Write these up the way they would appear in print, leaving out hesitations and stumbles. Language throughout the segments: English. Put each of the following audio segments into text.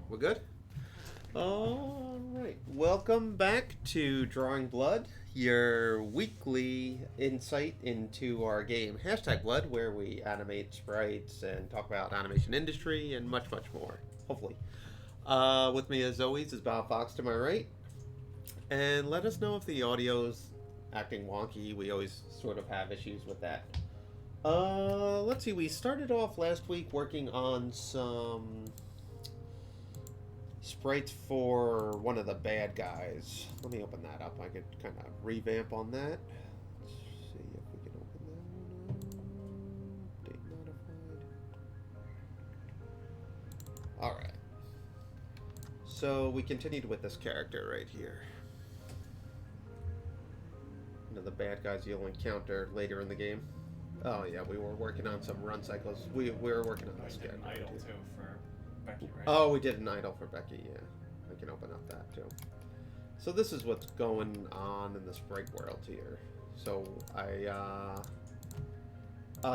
We're good? Alright. Welcome back to Drawing Blood, your weekly insight into our game Hashtag Blood, where we animate sprites and talk about animation industry and much, much more. Hopefully. With me, as always, is Bob Fox to my right. And let us know if the audio's acting wonky. We always sort of have issues with that. Let's see. We started off last week working on some sprites for one of the bad guys. Let me open that up. I could kind of revamp on that. Let's see if we can open that one. Date modified. Alright. So we continued with this character right here. One of the bad guys you'll encounter later in the game. Oh yeah, we were working on some run cycles. We were working on this character. Idle too for Becky, right? Oh, we did an idle for Becky, yeah. I can open up that too. So this is what's going on in the sprite world here. So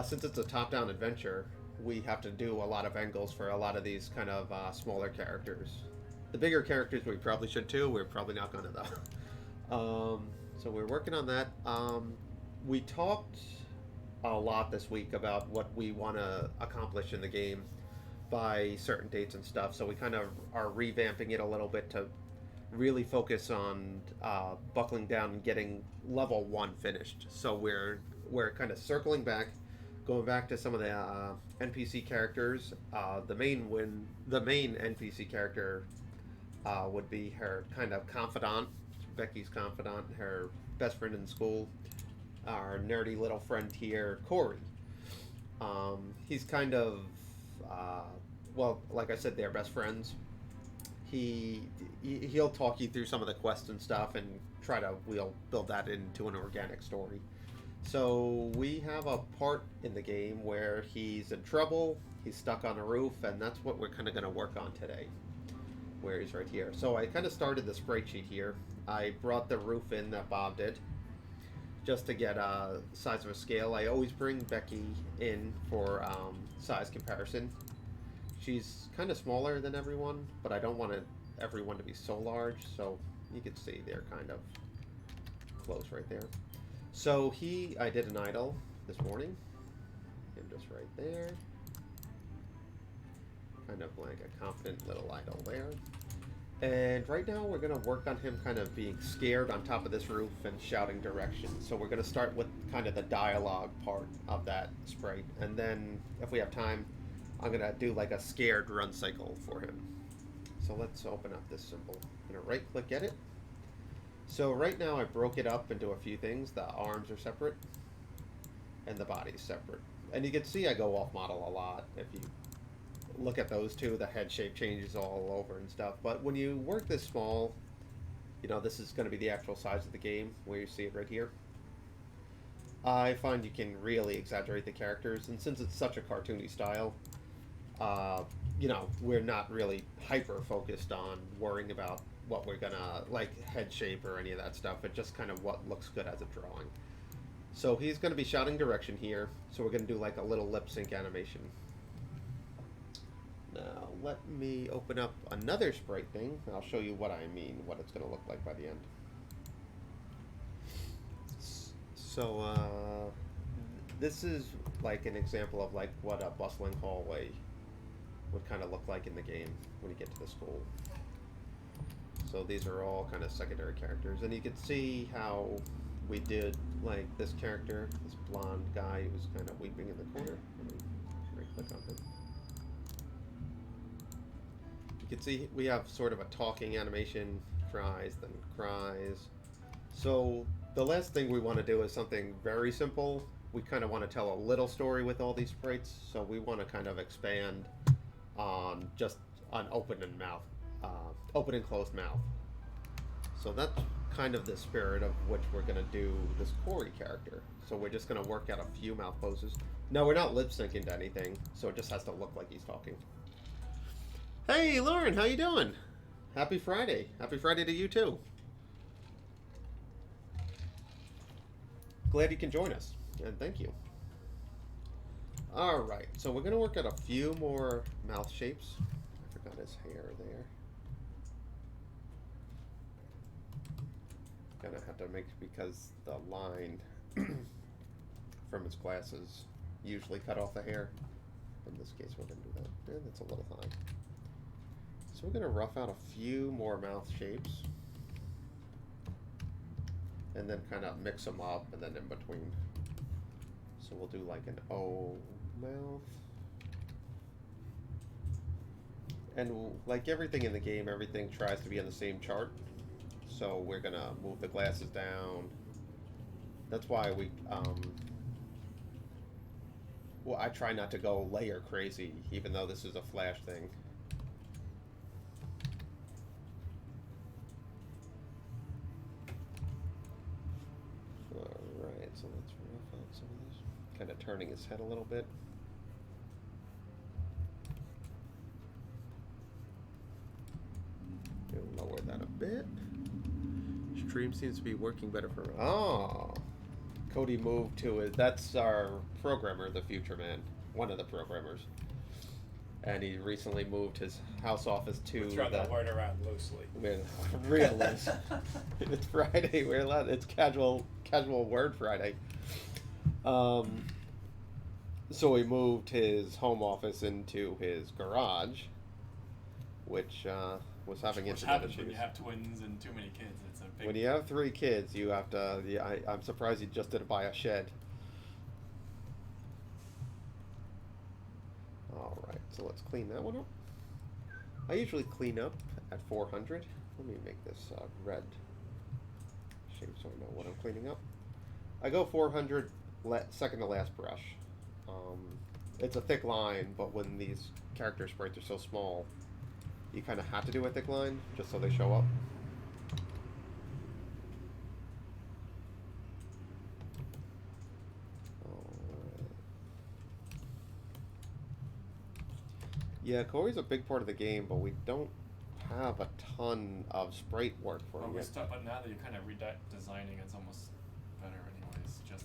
since it's a top-down adventure, we have to do a lot of angles for a lot of these kind of smaller characters. The bigger characters we probably should too. We're probably not going to though. So we're working on that. We talked a lot this week about what we want to accomplish in the game by certain dates and stuff, so we kind of are revamping it a little bit to really focus on buckling down and getting level 1 finished. So we're kind of circling back, going back to some of the NPC characters. The main NPC character would be her kind of confidant, Becky's confidant, her best friend in school, our nerdy little friend here, Corey. He's kind of well, like I said, they're best friends. He'll talk you through some of the quests and stuff, and we'll build that into an organic story. So we have a part in the game where he's in trouble, he's stuck on a roof, and that's what we're kind of going to work on today, where he's right here. So I kind of started the sprite sheet here. I brought the roof in that Bob did, just to get a size of a scale. I always bring Becky in for size comparison. She's kind of smaller than everyone, but I don't want everyone to be so large, so you can see they're kind of close right there. So I did an idle this morning. Him just right there. Kind of like a confident little idle there. And right now we're going to work on him kind of being scared on top of this roof and shouting directions. So we're going to start with kind of the dialogue part of that sprite. And then if we have time, I'm going to do like a scared run cycle for him. So let's open up this symbol. I'm going to right click edit. So right now I broke it up into a few things. The arms are separate and the body's separate. And you can see I go off model a lot. If you look at those two, the head shape changes all over and stuff. But when you work this small, you know, this is going to be the actual size of the game, where you see it right here. I find you can really exaggerate the characters, and since it's such a cartoony style, you know, we're not really hyper focused on worrying about what we're gonna, like, head shape or any of that stuff. It's just kind of what looks good as a drawing. So he's going to be shouting direction here, so we're going to do like a little lip sync animation. Now, let me open up another sprite thing. I'll show you what I mean, what it's going to look like by the end. So, this is like an example of like what a bustling hallway would kind of look like in the game when you get to the school. So these are all kind of secondary characters, and you can see how we did like this character, this blonde guy who's kind of weeping in the corner. Let me right click on him. You can see we have sort of a talking animation, cries, then cries. So the last thing we want to do is something very simple. We kind of want to tell a little story with all these sprites, so we want to kind of expand on just an open and closed mouth. So that's kind of the spirit of which we're going to do this Corey character. So we're just going to work out a few mouth poses. No, we're not lip syncing to anything, so it just has to look like he's talking. Hey, Lauren, how you doing? Happy Friday. Happy Friday to you, too. Glad you can join us, and thank you. Alright, so we're going to work out a few more mouth shapes. I on his hair there. Gonna have to make, because the line from his glasses usually cut off the hair. In this case, we're gonna do that. Yeah, that's a little high. So we're gonna rough out a few more mouth shapes, and then kind of mix them up, and then in between. So we'll do like an O mouth. And like everything in the game, everything tries to be on the same chart. So we're gonna move the glasses down. That's why we, well, I try not to go layer crazy, even though this is a Flash thing. Alright, so let's rough out some of this. Kind of turning his head a little bit. Lower that a bit. Stream seems to be working better for. Oh, Cody moved to it. That's our programmer, the Future Man, one of the programmers, and he recently moved his house office to. Throw that word around loosely. Real loose. It's Friday. We're allowed. It's casual word Friday. So he moved his home office into his garage, which was having internet issues. When you have twins and too many kids, it's a big. When you have 3 kids, you have to. Yeah, I'm surprised he just didn't buy a shed. All right, so let's clean that one up. I usually clean up at 400. Let me make this red shape so I know what I'm cleaning up. I go 400, second to last brush. It's a thick line, but when these character sprites are so small, you kind of have to do a thick line just so they show up. Yeah, Corey's a big part of the game, but we don't have a ton of sprite work for him yet. But now that you're kind of redesigning, it's almost better anyways. Just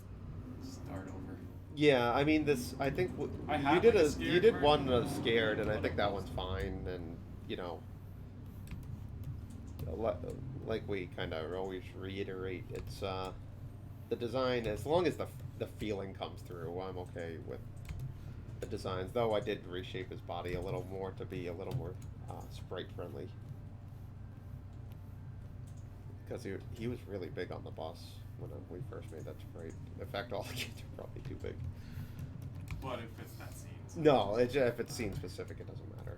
start over. Yeah, I mean this. I think you did one that was scared, and I think that one's fine. And you know, like we kind of always reiterate, it's the design. As long as the feeling comes through, I'm okay with the designs. Though I did reshape his body a little more to be a little more sprite friendly, because he was really big on the bus when we first made that sprite. In fact, all the kids are probably too big. But if it's that scene. No, if it's scene specific, it doesn't matter.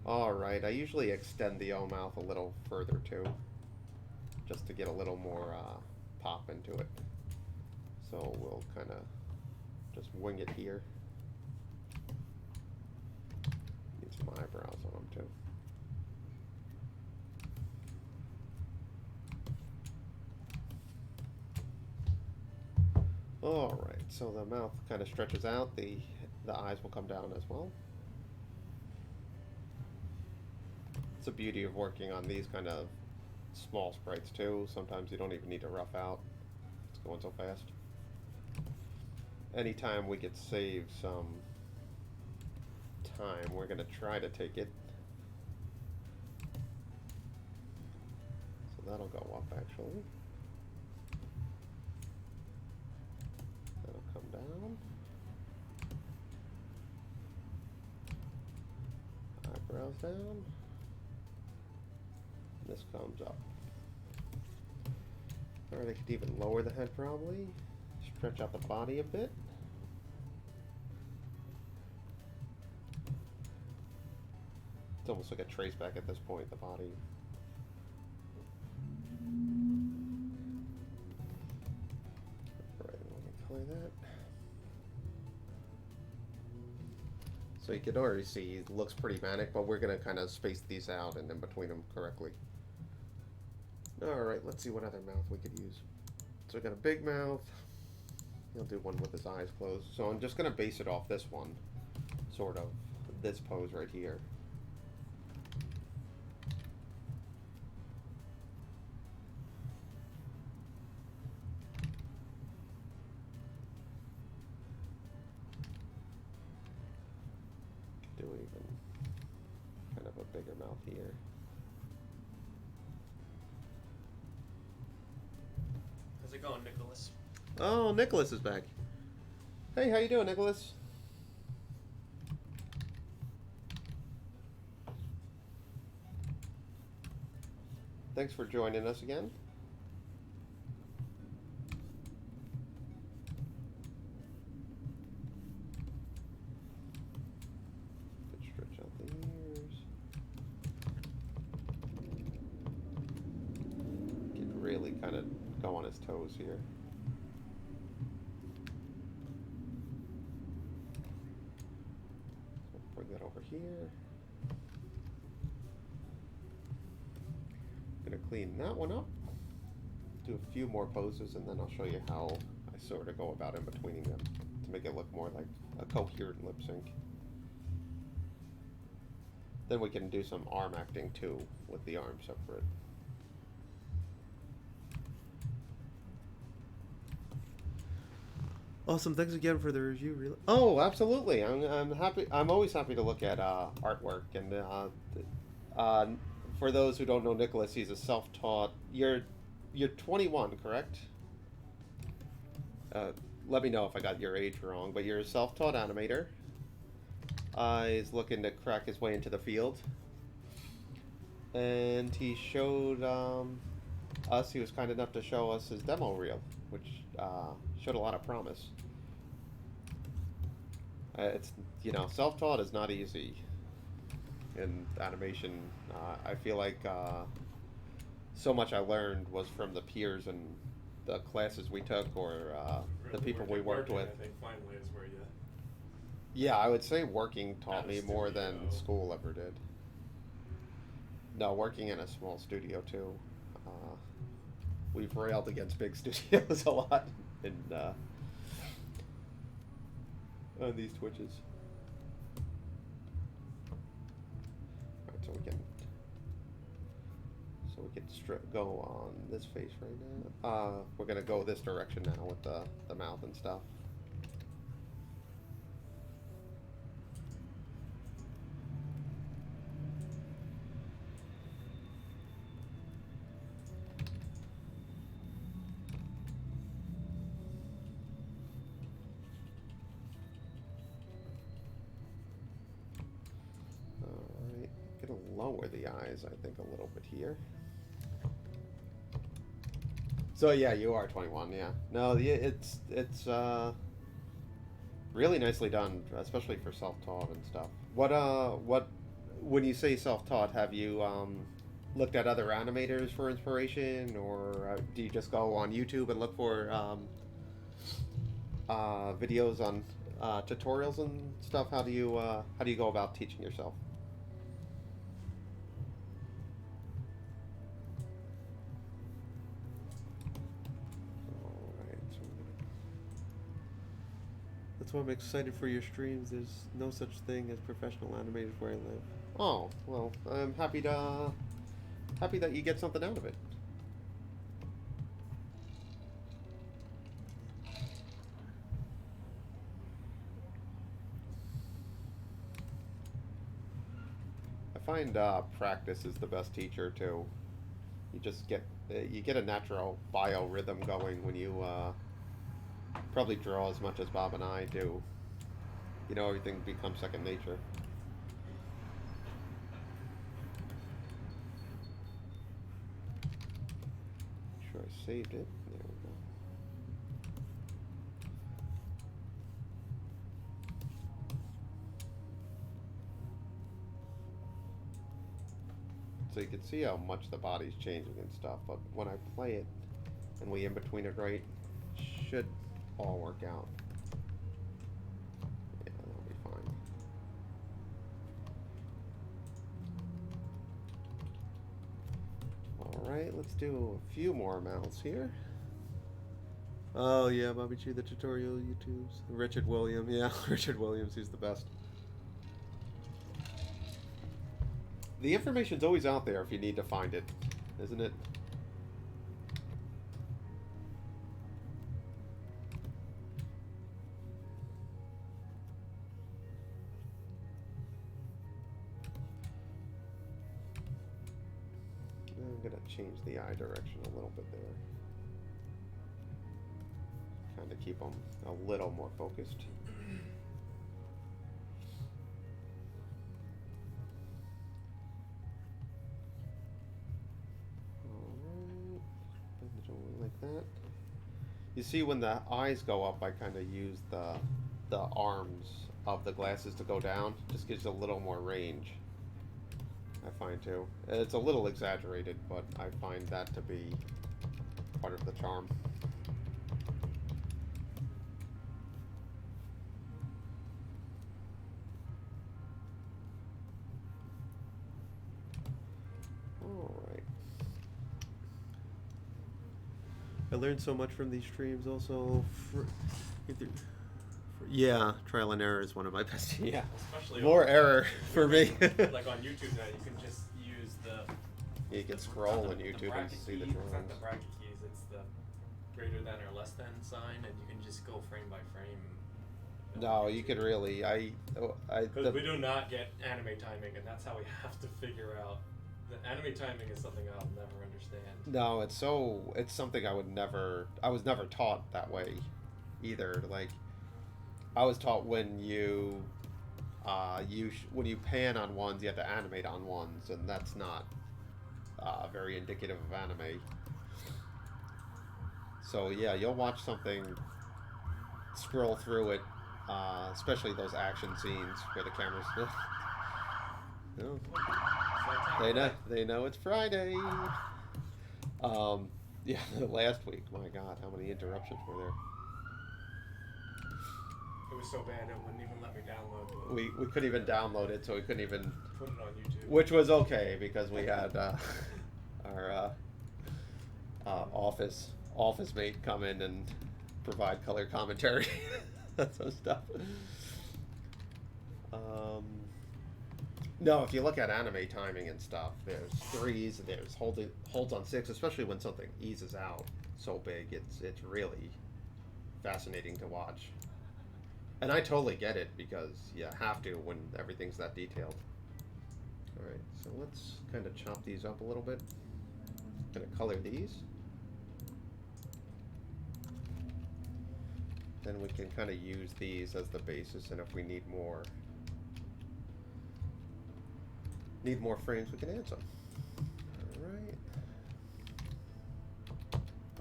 Alright, I usually extend the O mouth a little further too, just to get a little more pop into it. So we'll kind of just wing it here. Need some eyebrows on them too. Alright, so the mouth kind of stretches out, the eyes will come down as well. It's the beauty of working on these kind of small sprites too. Sometimes you don't even need to rough out. It's going so fast. Anytime we could save some time, we're going to try to take it. So that'll go up actually. That'll come down. Eyebrows down. This comes up. Alright, I could even lower the head probably. Stretch out the body a bit. It's almost like a trace back at this point, the body. Alright, let me color that. So you can already see it looks pretty manic, but we're going to kind of space these out and in between them correctly. Alright, let's see what other mouth we could use. So we got a big mouth. He'll do one with his eyes closed. So I'm just going to base it off this one, sort of, this pose right here. and kind of a bigger mouth here. How's it going, Nicholas? Oh, Nicholas is back. Hey, how you doing, Nicholas? Thanks for joining us again. Could stretch out the ears. Can really kind of go on his toes here. So bring that over here. Gonna clean that one up. Do a few more poses, and then I'll show you how I sort of go about in betweening them to make it look more like a coherent lip sync. Then we can do some arm acting too, with the arms separate. Awesome! Thanks again for the review. Oh, absolutely! I'm happy. I'm always happy to look at artwork, and for those who don't know Nicholas, he's a self-taught. You're 21, correct? Let me know if I got your age wrong, but you're a self-taught animator. He's looking to crack his way into the field, and he showed us. He was kind enough to show us his demo reel, which showed a lot of promise. It's self-taught is not easy in animation. I feel like so much I learned was from the peers and the classes we took, or the people we worked with. I think finally is where you. Yeah, I would say working taught At a me more than studio. school ever did. No, working in a small studio too. We've railed against big studios a lot in on these Twitches. Alright, so we can go on this face right now. We're gonna go this direction now with the mouth and stuff. Alright, gonna lower the eyes, I think, a little bit here. So yeah, you are 21. Yeah, no, it's really nicely done, especially for self-taught and stuff. What when you say self-taught, have you looked at other animators for inspiration, or do you just go on YouTube and look for videos on tutorials and stuff? How do you go about teaching yourself? That's why I'm excited for your streams. There's no such thing as professional animators where I live. Oh, well, I'm happy that you get something out of it. I find practice is the best teacher too. You just get a natural biorhythm going when you probably draw as much as Bob and I do. Everything becomes second nature. Make sure I saved it. There we go. So you can see how much the body's changing and stuff, but when I play it and we in between it right, should all work out. Yeah, that'll be fine. Alright, let's do a few more mouths here. Oh yeah, Bobby Chi, the tutorial YouTubes. Richard Williams, yeah, Richard Williams, he's the best. The information's always out there if you need to find it, isn't it? change the eye direction a little bit there. Kind of keep them a little more focused. Alright, like that. You see when the eyes go up, I kind of use the arms of the glasses to go down. Just gives a little more range, I find too. It's a little exaggerated, but I find that to be part of the charm. Alright. I learned so much from these streams also. Yeah, trial and error is one of my best. Yeah, Especially more on, error for me. Like on YouTube now, you can just use the. You can scroll on the YouTube and bracket see the keys. It's not drawings. the bracket keys. It's the greater than or less than sign, and you can just go frame by frame. No, you could really. Because we do not get anime timing, and that's how we have to figure out. The anime timing is something I'll never understand. No, it's something I was never taught that way, either. Like, I was taught when when you pan on ones, you have to animate on ones, and that's not very indicative of anime. So yeah, you'll watch something, scroll through it, especially those action scenes where the camera's. No. They know it's Friday. Yeah, last week, my God, how many interruptions were there? It was so bad it wouldn't even let me download it. We couldn't even download it, so we couldn't even Put it on YouTube. which was okay because we had our office mate come in and provide color commentary. That's some stuff. No, if you look at anime timing and stuff, there's threes, there's holds on six, especially when something eases out so big. It's really fascinating to watch. And I totally get it because you have to when everything's that detailed. Alright, so let's kind of chop these up a little bit. Gonna color these. Then we can kind of use these as the basis, and if we need more frames, we can add some. Alright.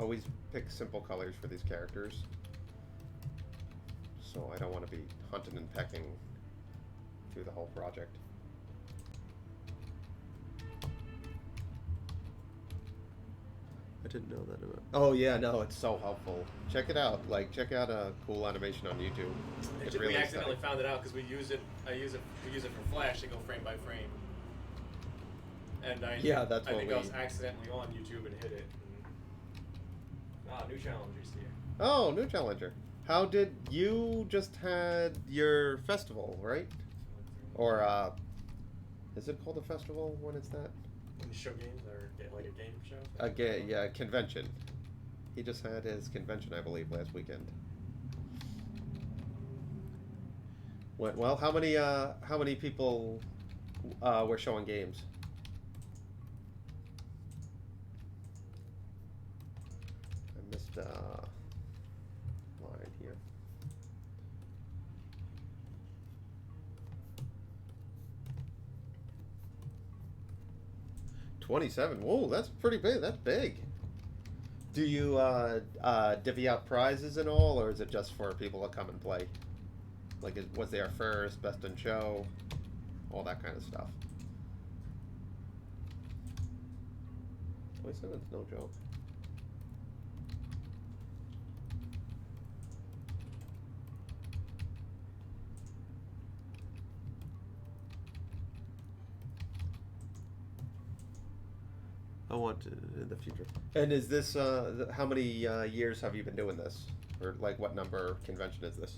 Always pick simple colors for these characters. So I don't want to be hunting and pecking through the whole project. I didn't know that about. Oh yeah, no, it's so helpful. Check it out. Like, check out a cool animation on YouTube. It's really we accidentally exciting. found it out because we use it for Flash to go frame by frame. And I think I was accidentally on YouTube and hit it. And, new challengers here. Oh, new challenger. How did you just had your festival, right? Or is it called a festival when it's that? When you show games or get like a game show? Yeah, convention. He just had his convention, I believe, last weekend. Went well. How many people were showing games? I missed line here. $27. Whoa, that's pretty big. That's big. Do you divvy out prizes and all, or is it just for people to come and play? Like, was there first, best in show, all that kind of stuff? 27's no joke. I want to in the future. And is this how many years have you been doing this, or like what number convention is this?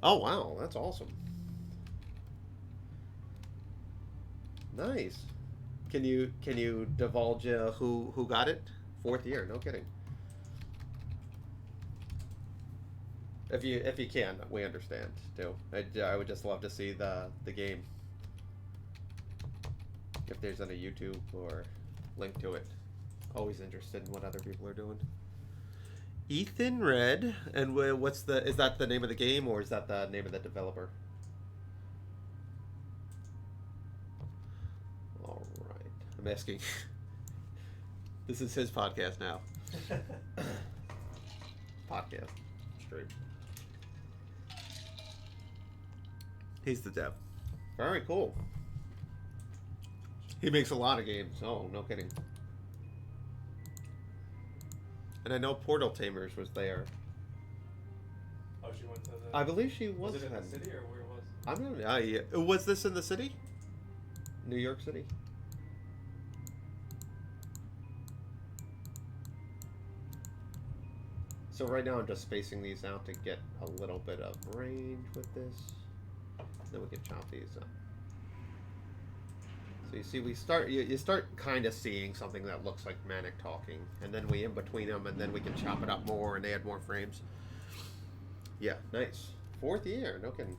Oh wow, that's awesome. Nice. Can you divulge who got it? 4th year, no kidding. If you can, we understand too. I would just love to see the game. if there's any YouTube or link to it. Always interested in what other people are doing. Ethan Red, and what's the? Is that the name of the game or is that the name of the developer? All right, I'm asking. This is his podcast now. Podcast, straight. He's the dev. Very cool. He makes a lot of games. Oh, no kidding. And I know Portal Tamers was there. Oh, she went to the... I believe she was. Was it in the city or where was it? I don't know. Yeah. Was this in the city? New York City? So right now I'm just spacing these out to get a little bit of range with this. Then we can chop these up. So you see, you start kind of seeing something that looks like Manic talking, and then we in between them, and then we can chop it up more and add more frames. Yeah, nice. 4th year, no kidding.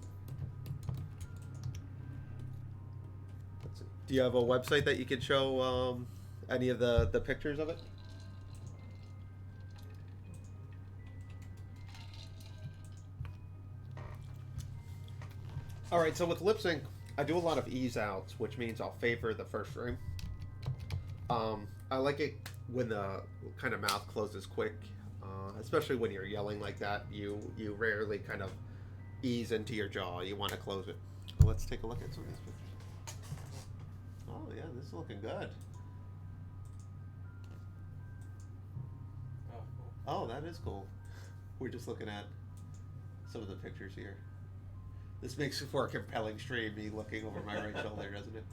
Let's see. Do you have a website that you could show any of the pictures of it? All right, so with lip sync, I do a lot of ease outs, which means I'll favor the first frame. I like it when the kind of mouth closes quick, especially when you're yelling like that. You rarely kind of ease into your jaw. You want to close it. Well, let's take a look at some of these pictures. Oh yeah, this is looking good. Oh, cool. Oh, that is cool. We're just looking at some of the pictures here. This makes it for a compelling stream, me looking over my right shoulder, doesn't it?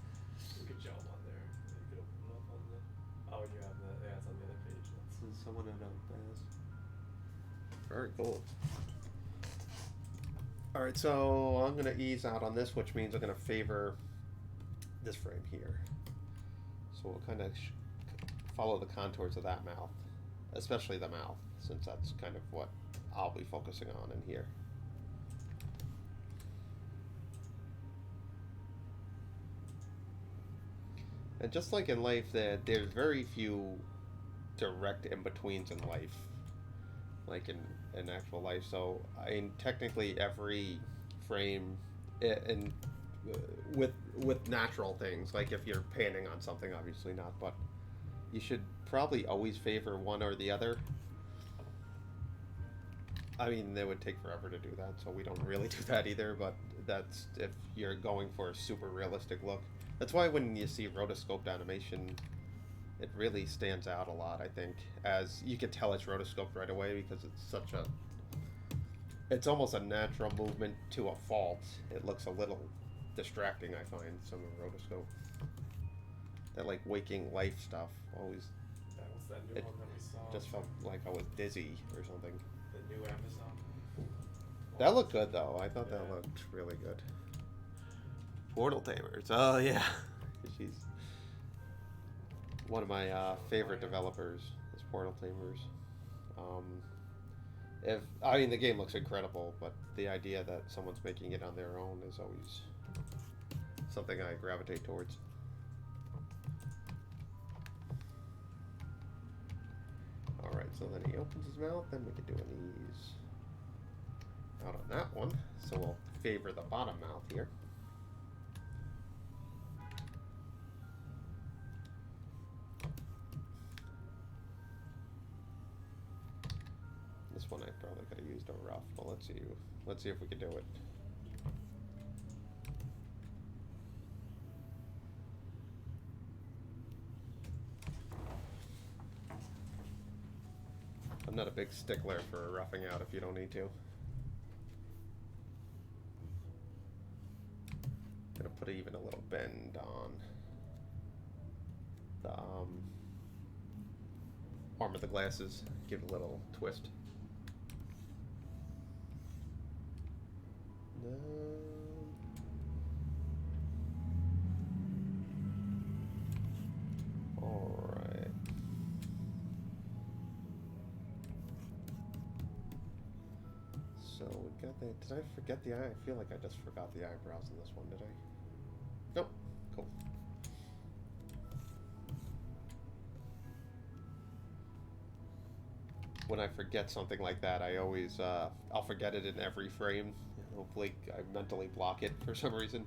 You could show them on there. You could open them up on the... Oh, you have the... Yeah, it's on the other page. This is someone at a bass. Very cool. Alright, so I'm going to ease out on this, which means I'm going to favor this frame here. So we'll kind of follow the contours of that mouth, especially the mouth, since that's kind of what I'll be focusing on in here. And just like in life, there's very few direct in-betweens in life, like in actual life. So, I mean, technically every frame, with natural things, like if you're panning on something, obviously not, but you should probably always favor one or the other. I mean, it would take forever to do that, so we don't really do that either, but that's if you're going for a super realistic look. That's why when you see rotoscoped animation, it really stands out a lot, I think. As you can tell it's rotoscoped right away because it's almost a natural movement to a fault. It looks a little distracting, I find, some of rotoscope. That like waking life stuff always... That was that new one that we saw. Just felt like I was dizzy or something. The new Amazon. That looked good though. I thought that looked really good. Portal Tamers. Oh yeah, she's one of my favorite developers. Is Portal Tamers. I mean the game looks incredible, but the idea that someone's making it on their own is always something I gravitate towards. All right, so then he opens his mouth, then we can do an ease out on that one. So we'll favor the bottom mouth here. This one I probably could have used a rough, but let's see if we can do it. I'm not a big stickler for roughing out if you don't need to. Gonna put even a little bend on the arm of the glasses, give it a little twist. Alright. So we got that. Did I forget the eye? I feel like I just forgot the eyebrows in this one, did I? Nope. Cool. when I forget something like that, I always I'll forget it in every frame. Hopefully, I mentally block it for some reason.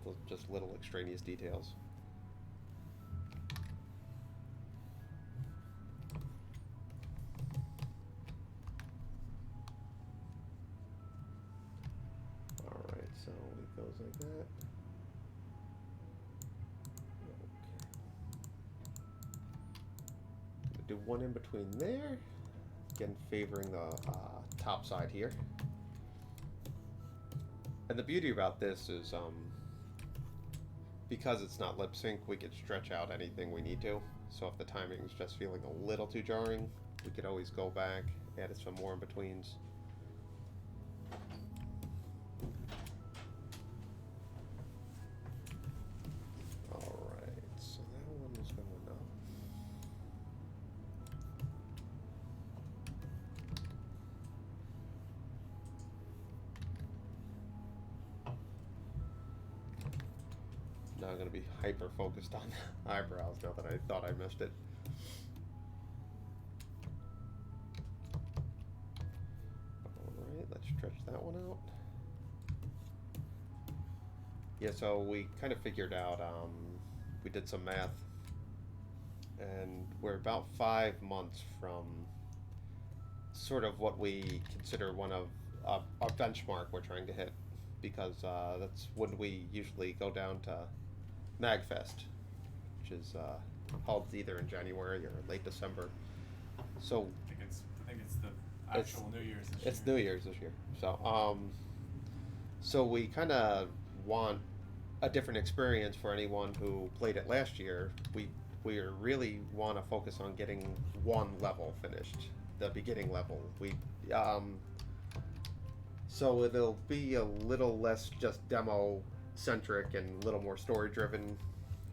Those just little extraneous details. All right, so it goes like that. Do one in between there, again favoring the top side here. And the beauty about this is because it's not lip sync, we could stretch out anything we need to. So if the timing is just feeling a little too jarring, we could always go back, add some more in betweens. Alright, so that one is going up. Now I'm going to be hyper focused on the eyebrows now that I thought I missed it. Alright, let's stretch that one out. Yeah, so we kind of figured out, we did some math, and we're about 5 months from sort of what we consider one of our benchmark we're trying to hit, because that's when we usually go down to MagFest, which is held either in January or late December. So I think it's the actual New Year's this year. It's New Year's this year. So we kind of want a different experience for anyone who played it last year. We really want to focus on getting one level finished, the beginning level. So it'll be a little less just demo centric and a little more story driven,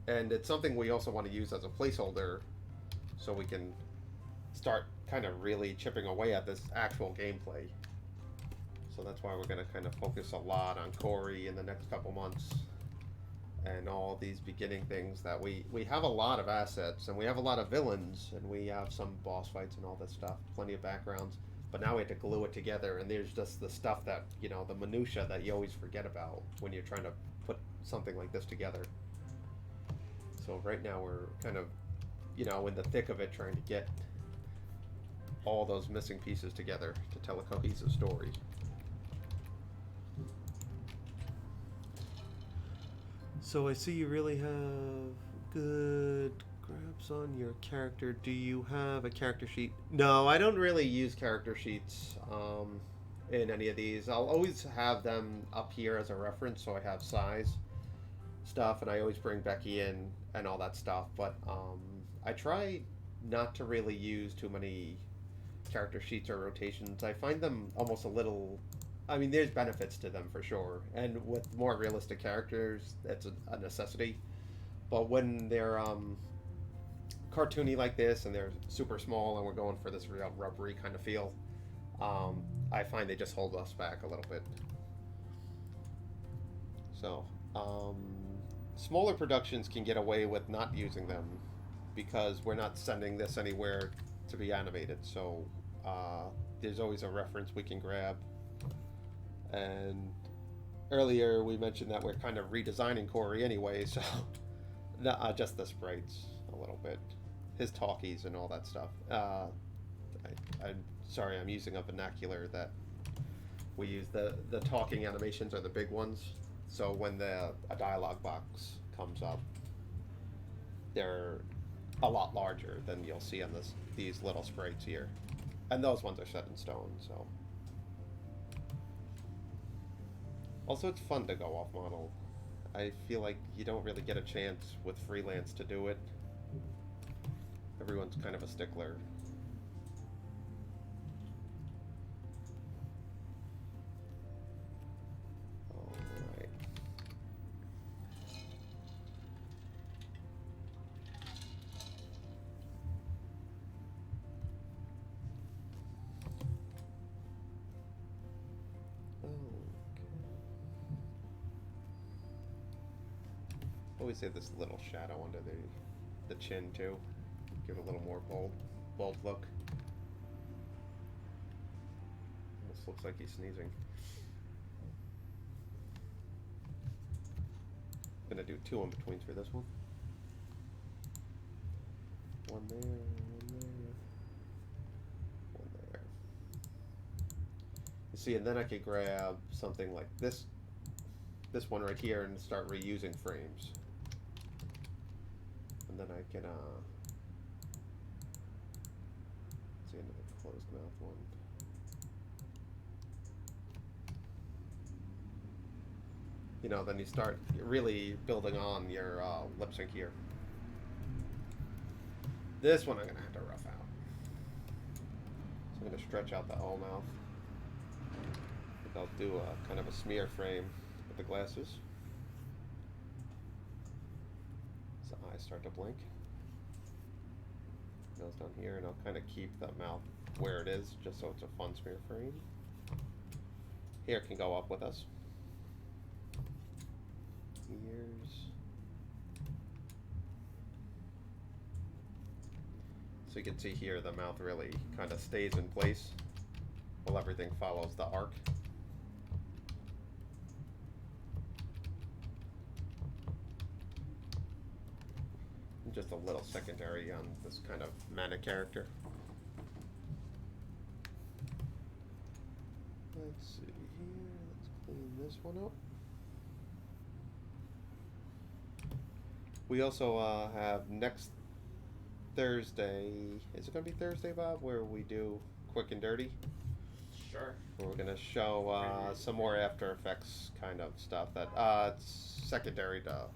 and it's something we also want to use as a placeholder so we can start kind of really chipping away at this actual gameplay. So that's why we're going to kind of focus a lot on Corey in the next couple months and all these beginning things that we have a lot of assets and we have a lot of villains and we have some boss fights and all this stuff, plenty of backgrounds, but now we have to glue it together, and there's just the stuff that, you know, the minutia that you always forget about when you're trying to put something like this together. So right now we're kind of, you know, in the thick of it, trying to get all those missing pieces together to tell a cohesive story. So I see you really have good grabs on your character. Do you have a character sheet? No, I don't really use character sheets in any of these. I'll always have them up here as a reference, so I have size stuff, and I always bring Becky in and all that stuff. But I try not to really use too many character sheets or rotations. I find them almost a little... I mean, there's benefits to them for sure, and with more realistic characters, that's a necessity. But when they're cartoony like this, and they're super small, and we're going for this real rubbery kind of feel, I find they just hold us back a little bit. So, smaller productions can get away with not using them because we're not sending this anywhere to be animated. So, there's always a reference we can grab. And earlier we mentioned that we're kind of redesigning Corey anyway, so just the sprites a little bit, his talkies and all that stuff. I'm sorry, I'm using a vernacular that we use. The talking animations are the big ones, so when a dialogue box comes up, they're a lot larger than you'll see on these little sprites here, and those ones are set in stone. So also, it's fun to go off model. I feel like you don't really get a chance with freelance to do it. Everyone's kind of a stickler. Alright. Always have this little shadow under the chin too. Give it a little more bold look. looks like he's sneezing. Gonna do 2 in betweens for this one. One there, one there, one there. You see, and then I could grab something like this one right here and start reusing frames. And then I can see another closed mouth one. You know, then you start really building on your lip sync here. This one I'm gonna have to rough out. So I'm gonna stretch out the O mouth. I'll do a kind of a smear frame with the glasses. So eyes start to blink. Nose down here, and I'll kind of keep the mouth where it is, just so it's a fun smear frame. Hair can go up with us. Ears. So you can see here the mouth really kind of stays in place while everything follows the arc. And just a little secondary on this kind of manic character. Let's see here, let's clean this one up. We also have next Thursday, is it going to be Thursday, Bob, where we do Quick and Dirty? Sure. Where we're going to show some more After Effects kind of stuff that it's secondary to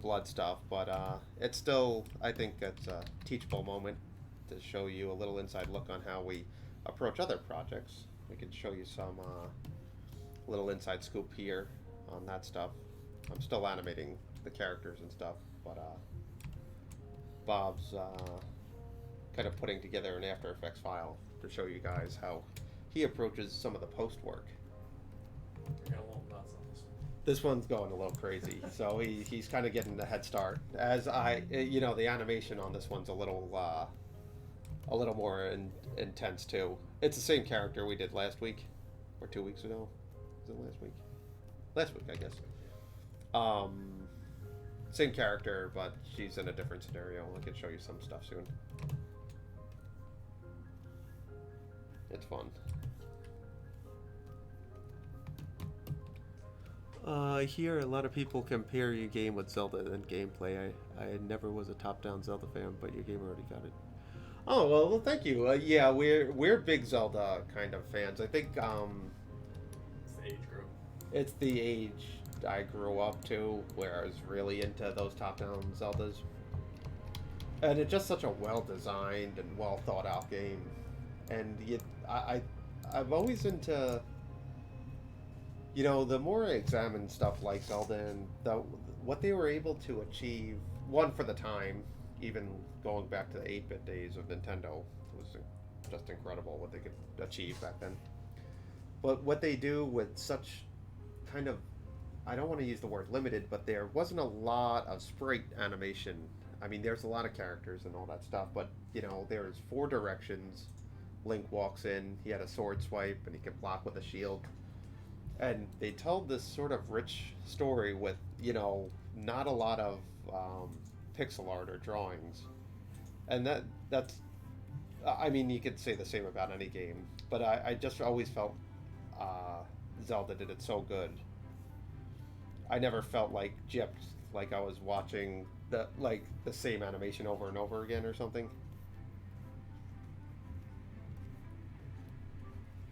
Blood stuff, but it's still, I think it's a teachable moment to show you a little inside look on how we approach other projects. We can show you some little inside scoop here on that stuff. I'm still animating the characters and stuff, but Bob's kind of putting together an After Effects file to show you guys how he approaches some of the post work. You're gonna lump nuts on this one. This one's going a little crazy, so he's kind of getting the head start. As the animation on this one's a little more intense too. It's the same character we did last week, or 2 weeks ago. Was it last week? Last week, I guess. Same character, but she's in a different scenario. I can show you some stuff soon. It's fun. Here a lot of people compare your game with Zelda and gameplay. I never was a top-down Zelda fan, but your game already got it. Oh well, thank you. Yeah, we're big Zelda kind of fans. I think It's the age group. it's the age I grew up to, where I was really into those top-down Zeldas, and it's just such a well-designed and well-thought-out game. And I'm always into, the more I examine stuff like Zelda and what they were able to achieve, one for the time, even going back to the 8-bit days of Nintendo, was just incredible what they could achieve back then. But what they do with such kind of, I don't want to use the word limited, but there wasn't a lot of sprite animation. I mean, there's a lot of characters and all that stuff, but, there's 4 directions. Link walks in, he had a sword swipe, and he could block with a shield. And they told this sort of rich story with, not a lot of pixel art or drawings. And that's, I mean, you could say the same about any game, but I just always felt Zelda did it so good. I never felt like gypped, like I was watching the same animation over and over again or something.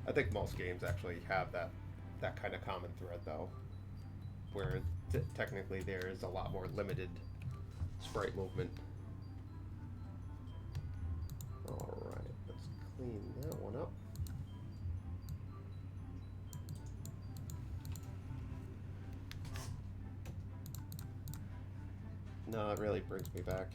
I think most games actually have that kind of common thread, though, where technically there is a lot more limited sprite movement. Alright, let's clean that one up. No, it really brings me back.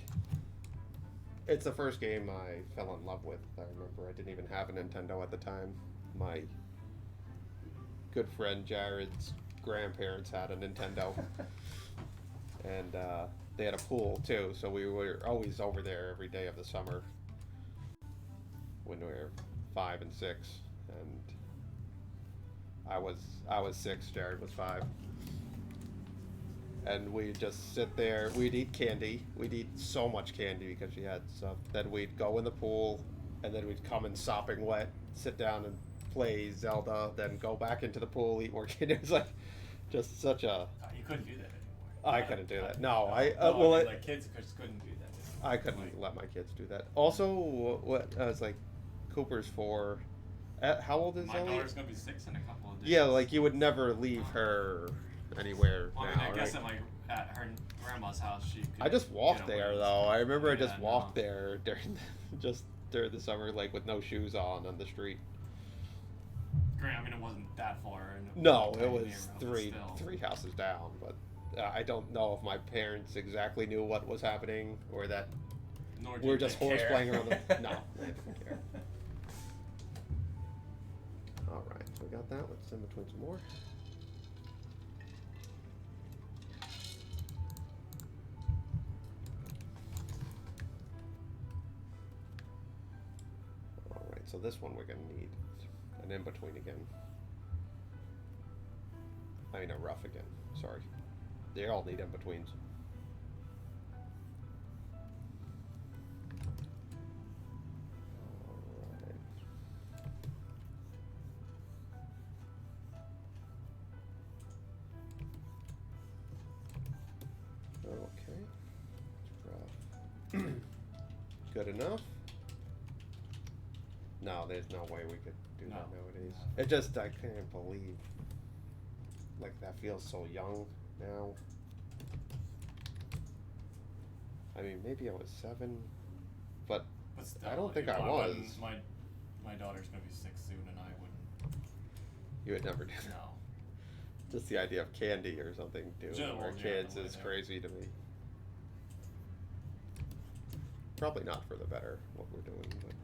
It's the first game I fell in love with. I remember I didn't even have a Nintendo at the time. My good friend Jared's grandparents had a Nintendo. And they had a pool too, so we were always over there every day of the summer when we were 5 and 6. And I was 6, Jared was 5. And we'd just sit there. We'd eat candy. We'd eat so much candy because she had stuff. Then we'd go in the pool, and then we'd come in sopping wet, sit down and play Zelda, then go back into the pool, eat more candy. It was like just such a. You couldn't do that anymore. I couldn't do that. No, like kids just couldn't do that. I couldn't let my kids do that. Also, what I was like, Cooper's 4. How old is My Elliot? daughter's gonna be 6 in a couple of days. Yeah, like you would never leave her anywhere well, now. I mean, I guess right? at her grandma's house, she could I just walked there though. I remember I just walked no. there during the summer, like with no shoes on the street. Great, I mean, it wasn't that far. No, it was three houses down. But I don't know if my parents exactly knew what was happening or that we were just horseplaying around. No, they didn't care. All right, so we got that. Let's in between some more. All right, so this one we're gonna need an in between again. I mean a rough again. Sorry, they all need in betweens. Good enough? No, there's no way we could do that nowadays. It just, I can't believe, like, that feels so young now. I mean, maybe I was 7, but still, I don't think I was. My daughter's gonna be 6 soon, and I wouldn't. You would never do that. No. Just the idea of candy or something doing our kids is crazy to me. Probably not for the better, what we're doing, but.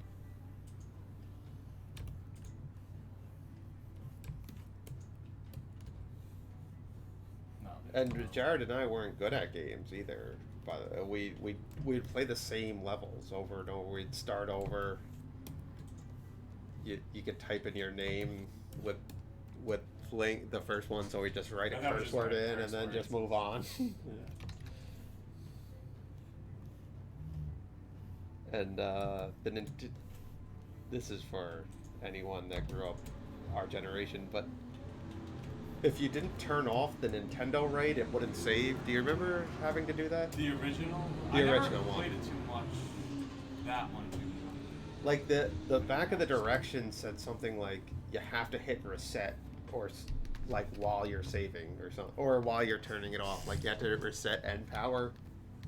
No, And Jared and I weren't good at games either. But we'd play the same levels over and over. We'd start over. You could type in your name with playing the first one, so we just write a curse word in and then just move on. Yeah. And this is for anyone that grew up our generation, but if you didn't turn off the Nintendo RAID, it wouldn't save. Do you remember having to do that? The original? The original I never one. played it too much. That one too much. Like the back of the directions said something like you have to hit reset or like while you're saving or something, or while you're turning it off. Like you have to reset end power.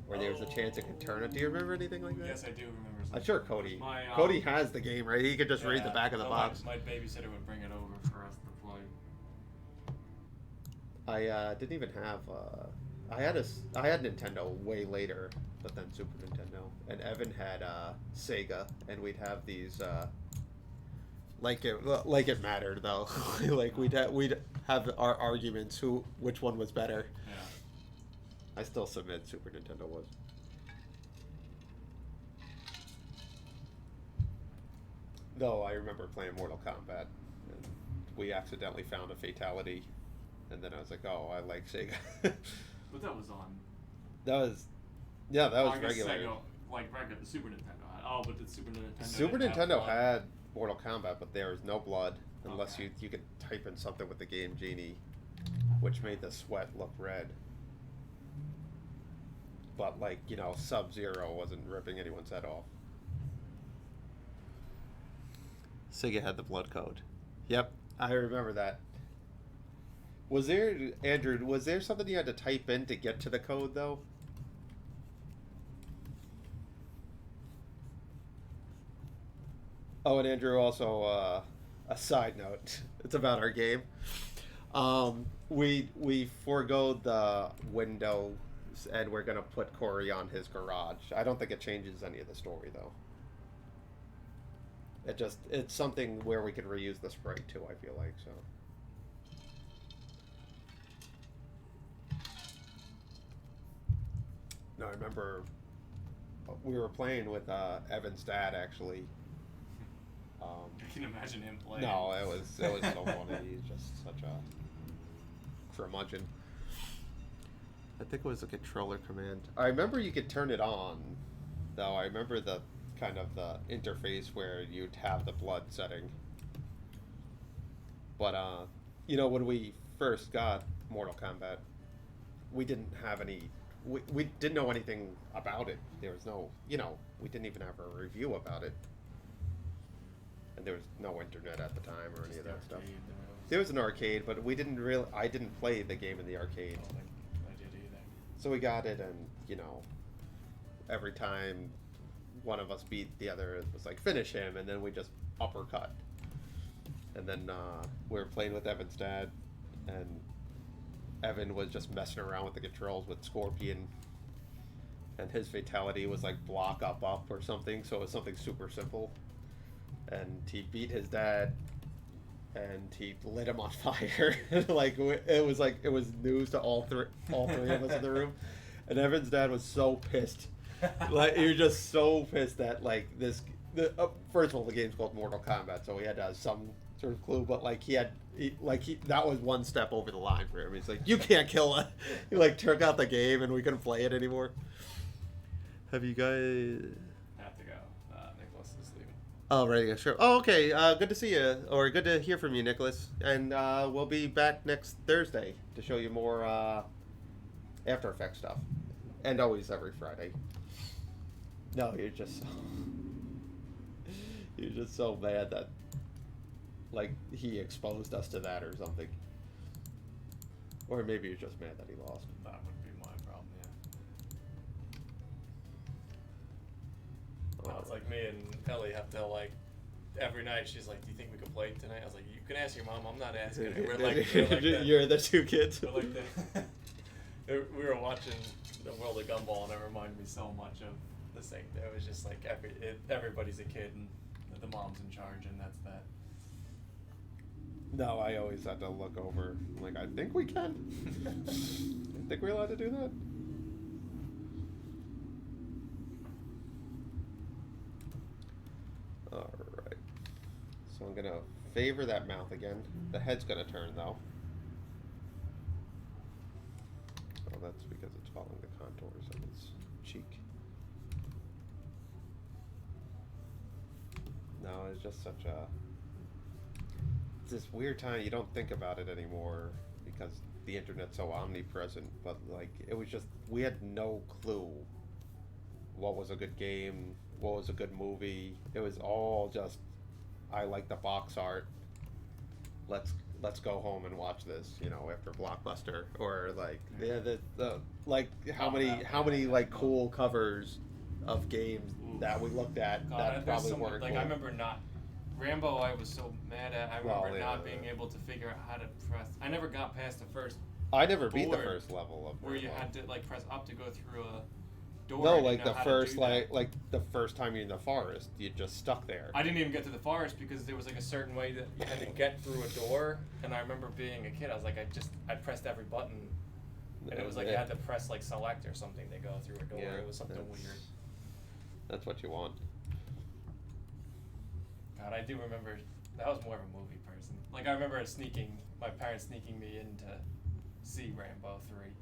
Or there was a chance it could turn it. Do you remember anything like that? Yes, I do remember something. I'm sure Cody. My, Cody has the game, right? He could just read the back of the box. My babysitter would bring it over for us to play. I didn't even have. I had Nintendo way later, but then Super Nintendo, and Evan had Sega, and we'd have these. Like it mattered though. Like we'd have our arguments which one was better. Yeah. I still submit Super Nintendo was. Though I remember playing Mortal Kombat, and we accidentally found a fatality, and then I was like, "Oh, I like Sega." But that was on. That was regular. Sega, like regular, the Super Nintendo had. Oh, but the Super Nintendo. Super Nintendo had Mortal Kombat, but there was no blood unless you could type in something with the Game Genie, which made the sweat look red. But like, Sub-Zero wasn't ripping anyone's head off. Sega had the blood code. Yep, I remember that. Andrew, was there something you had to type in to get to the code though? Oh, and Andrew, also a side note. It's about our game. We forego the window, and we're gonna put Corey on his garage. I don't think it changes any of the story though. It's something where we could reuse the sprite too, I feel like, so. No, I remember we were playing with Evan's dad actually. I can imagine him playing. No, it was so funny. He's just such a curmudgeon. I think it was a controller command. I remember you could turn it on, though. I remember the kind of the interface where you'd have the blood setting. But when we first got Mortal Kombat, we didn't have any. We didn't know anything about it. There was no, we didn't even have a review about it. And there was no internet at the time or any of that stuff. There was an arcade, but we didn't really. I didn't play the game in the arcade. I don't think I did either. So we got it, and every time one of us beat the other, it was like finish him, and then we just uppercut. And then we were playing with Evan's dad, and Evan was just messing around with the controls with Scorpion, and his fatality was like block up or something, so it was something super simple. And he beat his dad, and he lit him on fire. It was news to all three of us in the room. And Evan's dad was so pissed. Like, he was just so pissed that first of all, the game's called Mortal Kombat, so he had to have some sort of clue. But that was one step over the line for him. He's like, you can't kill us. He took out the game, and we couldn't play it anymore. Have you guys? Have to go. Nicholas is leaving. Oh, right, yeah, sure. Oh, okay. Good to see you, or good to hear from you, Nicholas. And we'll be back next Thursday to show you more After Effects stuff, and always every Friday. No, you're just so mad that he exposed us to that or something, or maybe you're just mad that he lost. That would be my problem. Yeah. No, it's like me and Ellie have to every night. She's like, "Do you think we could play tonight?" I was like, "You can ask your mom. I'm not asking." We're like that. You're the two kids. We're like that. We were watching the World of Gumball, and it reminded me so much of the same. It was just like everybody's a kid, and the mom's in charge, and that's that. No, I always had to look over. I think we can. I think we're allowed to do that. Alright. So I'm going to favor that mouth again. The head's going to turn, though. Oh, that's because it's following the contours of its cheek. No, it's just such a... It's this weird time. You don't think about it anymore because the internet's so omnipresent, but it was just... We had no clue what was a good game, what was a good movie. It was all just, I like the box art. Let's go home and watch this, after Blockbuster, or how many cool covers of games that we looked at that probably weren't cool. I remember Rambo. I was so mad at. I remember not being able to figure out how to press. I never got past the first. I never beat the first level of where Rambo. You had to press up to go through a door. No, the first the first time you're in the forest, you just stuck there. I didn't even get to the forest because there was a certain way that you had to get through a door, and I remember being a kid. I was I pressed every button, and it was you had to press select or something to go through a door. Yeah, it was something weird. That's what you want. God, I do remember that was more of a movie person. I remember my parents sneaking me in to see Rambo 3.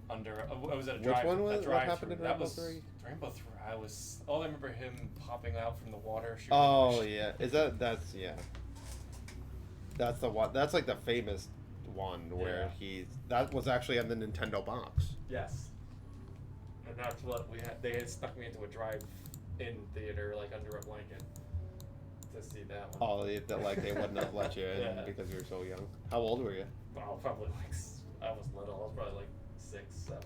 I was at a drive. Which one was? What happened in Rambo 3? Rambo 3. I remember him popping out from the water. Oh yeah, that's the one. That's the famous one where that was actually on the Nintendo box. Yes. And that's what we had. They had stuck me into a drive-in theater, under a blanket, to see that one. Oh, they wouldn't have let you in because you were so young. How old were you? Oh, probably I was little. I was probably 6, 7.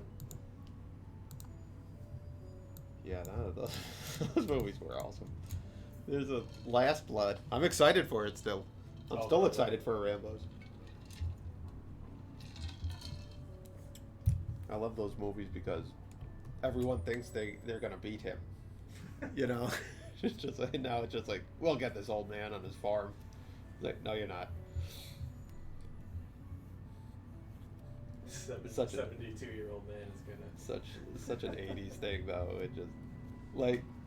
Yeah, those movies were awesome. There's a Last Blood. I'm excited for it still. I'm still excited for Rambo's. I love those movies because everyone thinks they're gonna beat him. It's just now it's just we'll get this old man on his farm. No, you're not. Such a 72-year-old man is gonna. Such an 80s thing though. It just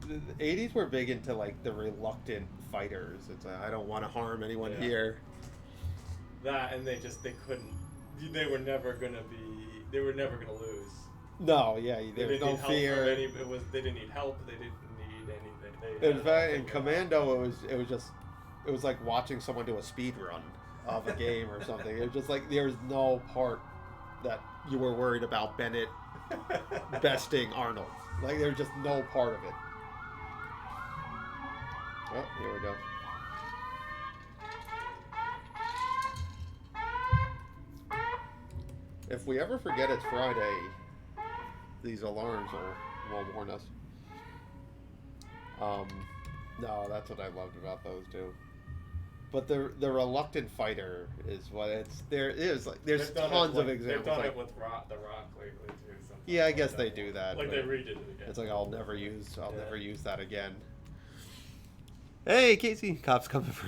the 80s were big into like the reluctant fighters. It's like, I don't want to harm anyone here. That, and they couldn't. They were never gonna lose. No, yeah, there was no fear. They didn't need help. They didn't need anything. In fact, in Commando, it was like watching someone do a speed run of a game or something. It was just like there was no part that you were worried about Bennett besting Arnold. Like there's just no part of it. Oh, here we go. If we ever forget it's Friday, these alarms will warn us. No, that's what I loved about those two. But the reluctant fighter is what it's. There is like there's tons of examples. They've done like, it with the Rock lately too. Yeah, I guess they do that. Like they redid it again. It's like I'll never use that again. Hey, Casey, cops coming for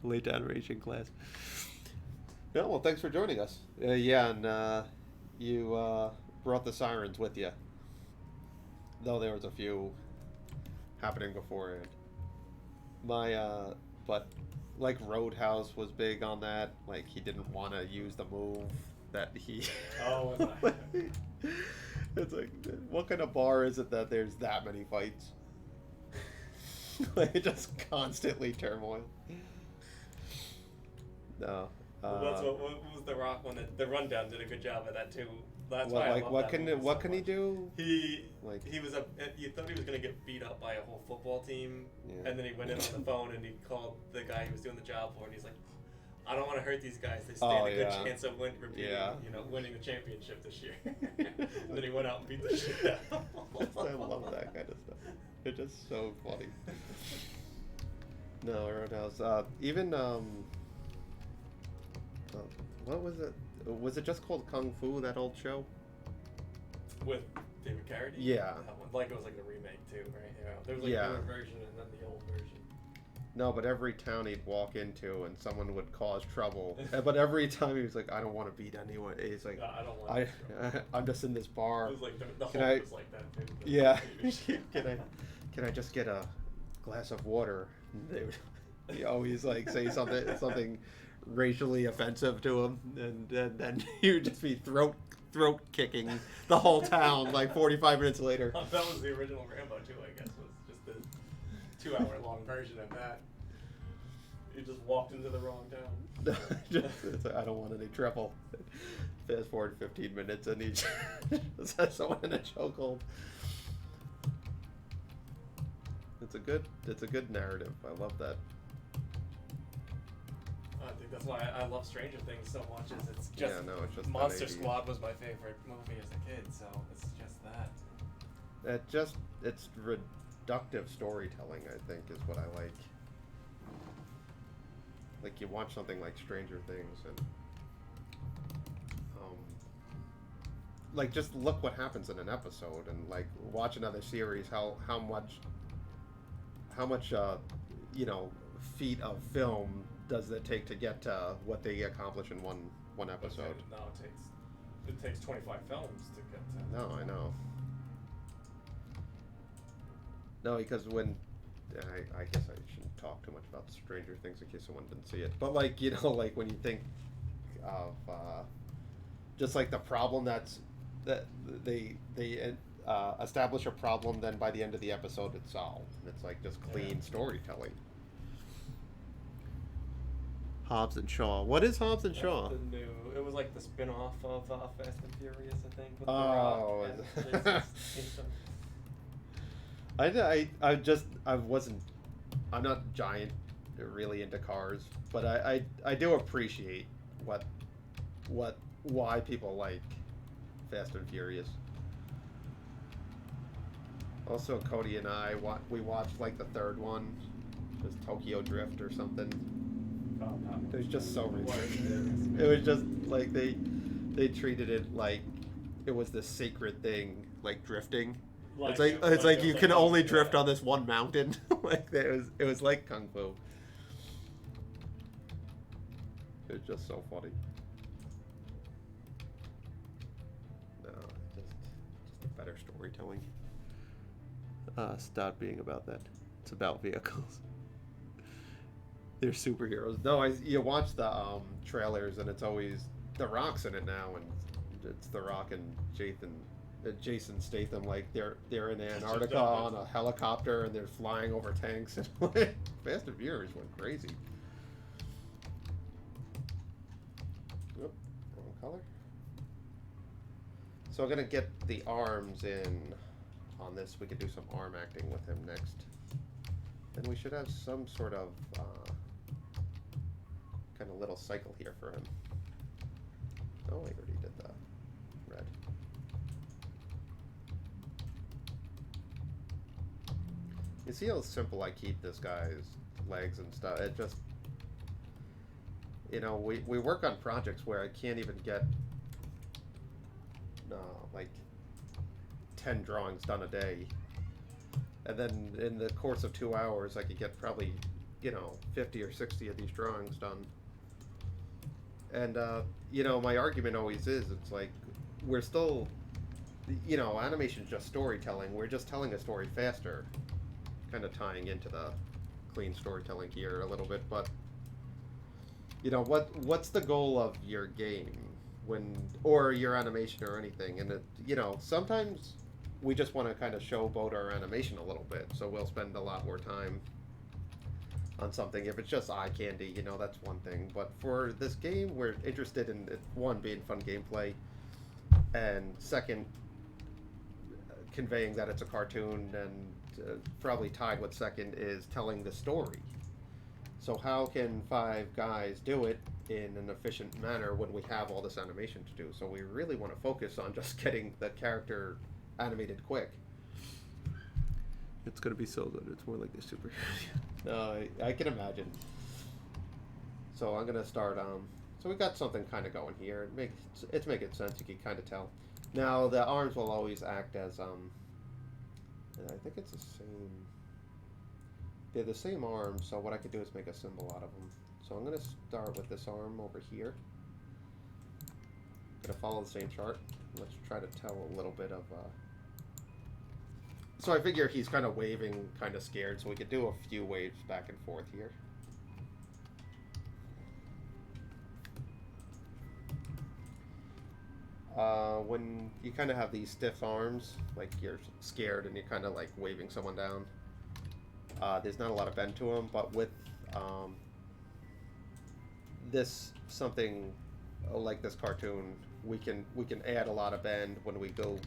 late down racing class. No, well, thanks for joining us. And you brought the sirens with you, though there was a few happening beforehand. But like Roadhouse was big on that. Like he didn't want to use the move that he. Oh. It's like, what kind of bar is it that there's that many fights? Like just constantly turmoil. No. That's what was the Rock one? The Rundown did a good job of that too. That's what, why like what can he do? He was you thought he was gonna get beat up by a whole football team, and then he went in on the phone and he called the guy he was doing the job for, and he's like, I don't want to hurt these guys. They stand a good chance of winning the championship this year. And then he went out and beat the shit out. I love that kind of stuff. It's just so funny. No, Roadhouse. Even what was it? Was it just called Kung Fu? That old show with David Carradine? Yeah. Like it was like a remake too, right? Yeah. There was like a newer version and then the old version. No, but every town he'd walk into and someone would cause trouble. But every time he was like, I don't want to beat anyone. He's like, I don't want I'm just in this bar. It was like the whole was like that too. Yeah. Can I just get a glass of water? He always like say something racially offensive to him, and then he would just be throat kicking the whole town like 45 minutes later. That was the original Rambo too, I guess, was just the 2-hour-long version of that. He just walked into the wrong town. It's like, I don't want any trouble. Fast forward 15 minutes and he just has someone in a chokehold. It's a good narrative. I love that. I think that's why I love Stranger Things so much. Is it's just, it's just Monster Squad was my favorite movie as a kid, so it's just that. It's reductive storytelling, I think, is what I like. Like you watch something like Stranger Things and like just look what happens in an episode, and like watch another series, how much feet of film does it take to get to what they accomplish in one episode? No, it takes 25 films to get to. No, I know. No, because when I guess I shouldn't talk too much about Stranger Things in case someone didn't see it. But like like when you think of just like the problem that they establish a problem, then by the end of the episode it's solved. It's like just clean storytelling. Hobbs and Shaw. What is Hobbs and Shaw? It was like the spin-off of Fast and Furious, I think. With The Rock and I'm not giant really into cars, but I do appreciate why people like Fast and Furious. Also, Cody and I we watched like the third one, just Tokyo Drift or something. It was just so ridiculous. It was just like they treated it like it was this sacred thing, like drifting. It's like you can only drift on this one mountain. Like it was like Kung Fu. It was just so funny. No, just better storytelling. stop being about that. It's about vehicles. They're superheroes. No, you watch the trailers and it's always The Rock's in it now, and it's The Rock and Jason Statham. Like they're in Antarctica on a helicopter and they're flying over tanks. And Fast and Furious went crazy. Oop, wrong color. So I'm gonna get the arms in on this. We could do some arm acting with him next. And we should have some sort of kind of little cycle here for him. Oh, I already did the red. You see how simple I keep this guy's legs and stuff? It just, you know, we work on projects where I can't even get like 10 drawings done a day. And then in the course of 2 hours, I could get probably, 50 or 60 of these drawings done. And, my argument always is, it's like, we're still, animation's just storytelling. We're just telling a story faster. Kind of tying into the clean storytelling here a little bit. But, what's the goal of your game or your animation or anything? And, sometimes we just want to kind of showboat our animation a little bit, so we'll spend a lot more time on something. If it's just eye candy, that's one thing. But for this game, we're interested in it, one, being fun gameplay, and second, conveying that it's a cartoon, and probably tied with second is telling the story. So how can 5 guys do it in an efficient manner when we have all this animation to do? So we really want to focus on just getting the character animated quick. It's gonna be so good. It's more like the superheroes. No, I can imagine. So I'm gonna start. So we got something kind of going here. It's making sense. You can kind of tell. Now the arms will always act as I think it's the same. They're the same arms. So what I could do is make a symbol out of them. So I'm gonna start with this arm over here. Gonna follow the same chart. Let's try to tell a little bit of. So I figure he's kind of waving, kind of scared, so we could do a few waves back and forth here. When you kind of have these stiff arms, like you're scared and you're kind of like waving someone down, there's not a lot of bend to them, but with this something like this cartoon, we can add a lot of bend when we go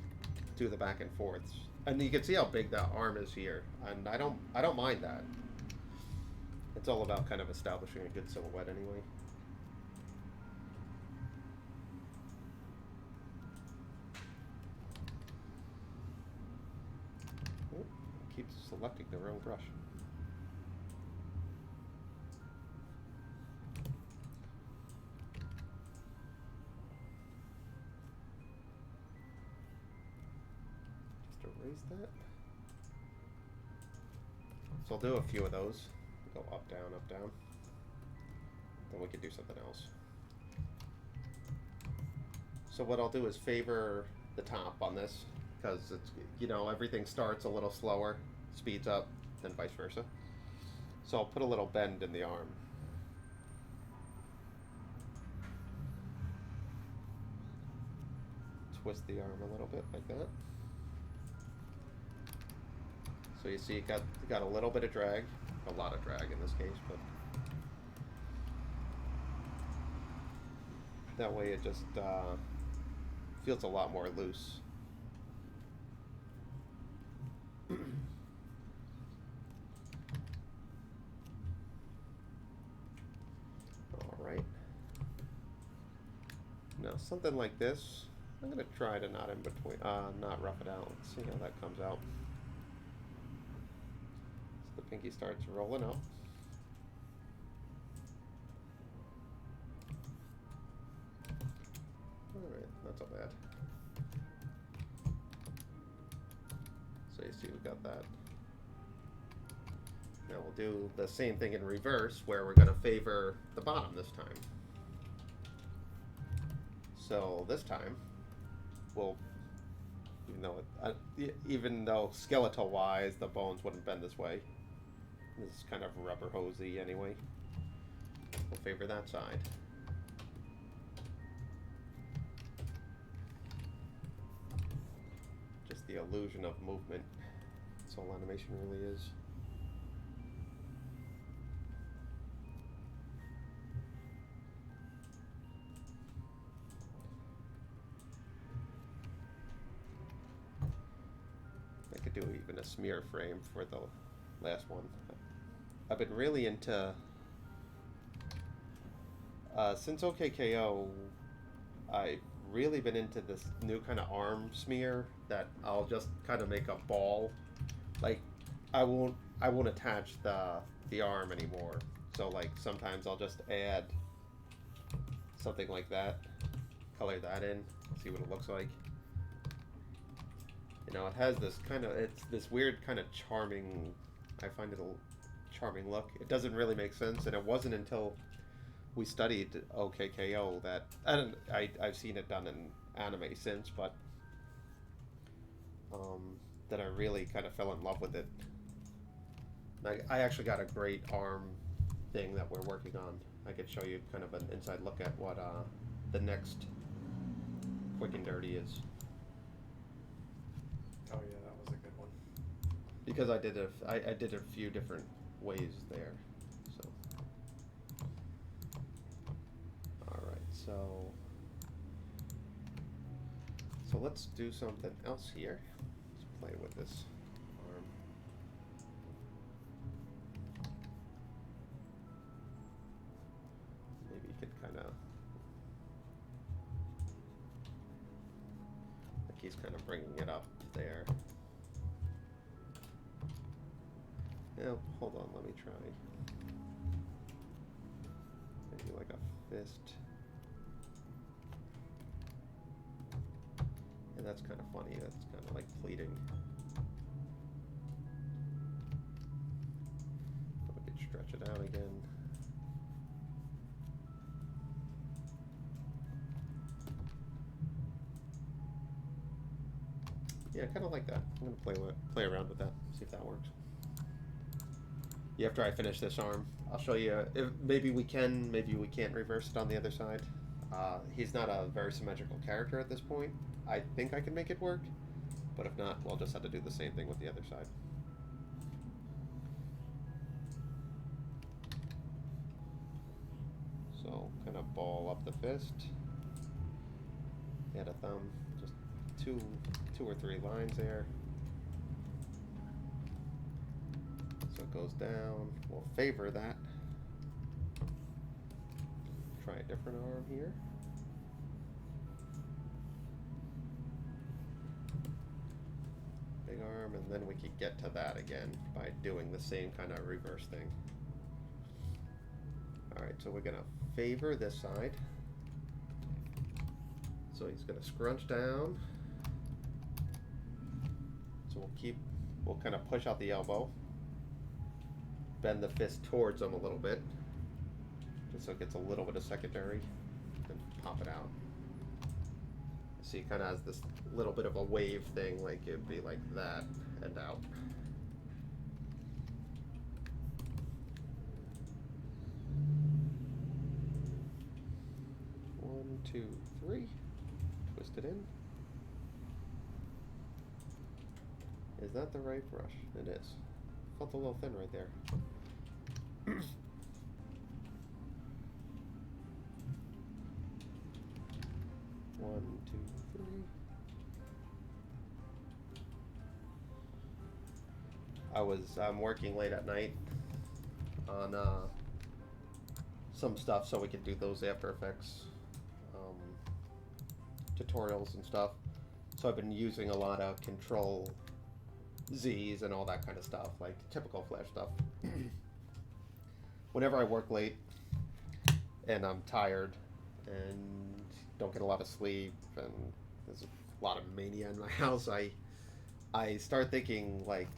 do the back and forths. And you can see how big that arm is here, and I don't mind that. It's all about kind of establishing a good silhouette anyway. Oh, keeps selecting the wrong brush. Erase that. So I'll do a few of those. Go up, down, up, down. Then we can do something else. So what I'll do is favor the top on this, because it's, everything starts a little slower, speeds up, then vice versa. So I'll put a little bend in the arm. Twist the arm a little bit like that. So you see, you got a little bit of drag, a lot of drag in this case, but that way it just feels a lot more loose. All right. Now something like this, I'm gonna try to not rough it out. Let's see how that comes out. The pinky starts rolling up. Alright, not so bad. So you see we got that. Now we'll do the same thing in reverse, where we're going to favor the bottom this time. So this time, we'll even though skeletal wise the bones wouldn't bend this way. This is kind of rubber hosey anyway. We'll favor that side. Just the illusion of movement. That's all animation really is. I could do even a smear frame for the last one. I've been really into since OKKO, I've really been into this new kind of arm smear that I'll just kind of make a ball. Like I won't attach the arm anymore. So like sometimes I'll just add something like that, color that in, see what it looks like. You know, it has this kind of, it's this weird kind of charming, I find it a charming look. It doesn't really make sense, and it wasn't until we studied OKKO that, and I've seen it done in anime since, but that I really kind of fell in love with it. I actually got a great arm thing that we're working on. I could show you kind of an inside look at what the next Quick and Dirty is. Oh yeah, that was a good one. Because I did a few different ways there. So alright, so let's do something else here. Let's play with this arm. Maybe you could kind of, like he's kind of bringing it up there. Yeah, hold on, let me try. Maybe like a fist. Yeah, that's kind of funny. That's kind of like pleating. We could stretch it out again. Yeah, kind of like that. I'm gonna play around with that, see if that works. Yeah, after I finish this arm, I'll show you. If maybe we can, maybe we can't reverse it on the other side. He's not a very symmetrical character at this point. I think I can make it work, but if not, we'll just have to do the same thing with the other side. So, kind of ball up the fist. Add a thumb. Just two or three lines there. So it goes down. We'll favor that. Try a different arm here. Big arm, and then we could get to that again by doing the same kind of reverse thing. Alright, so we're gonna favor this side. So he's gonna scrunch down. So we'll kind of push out the elbow. Bend the fist towards him a little bit. Just so it gets a little bit of secondary. Then pop it out. So he kind of has this little bit of a wave thing, like it'd be like that and out. One, two, three. Twist it in. Is that the right brush? It is. Felt a little thin right there. One, two, three. I'm working late at night on some stuff, so we could do those After Effects tutorials and stuff. So I've been using a lot of Control Z's and all that kind of stuff, like typical Flash stuff. Whenever I work late and I'm tired and don't get a lot of sleep and there's a lot of mania in my house, I start thinking like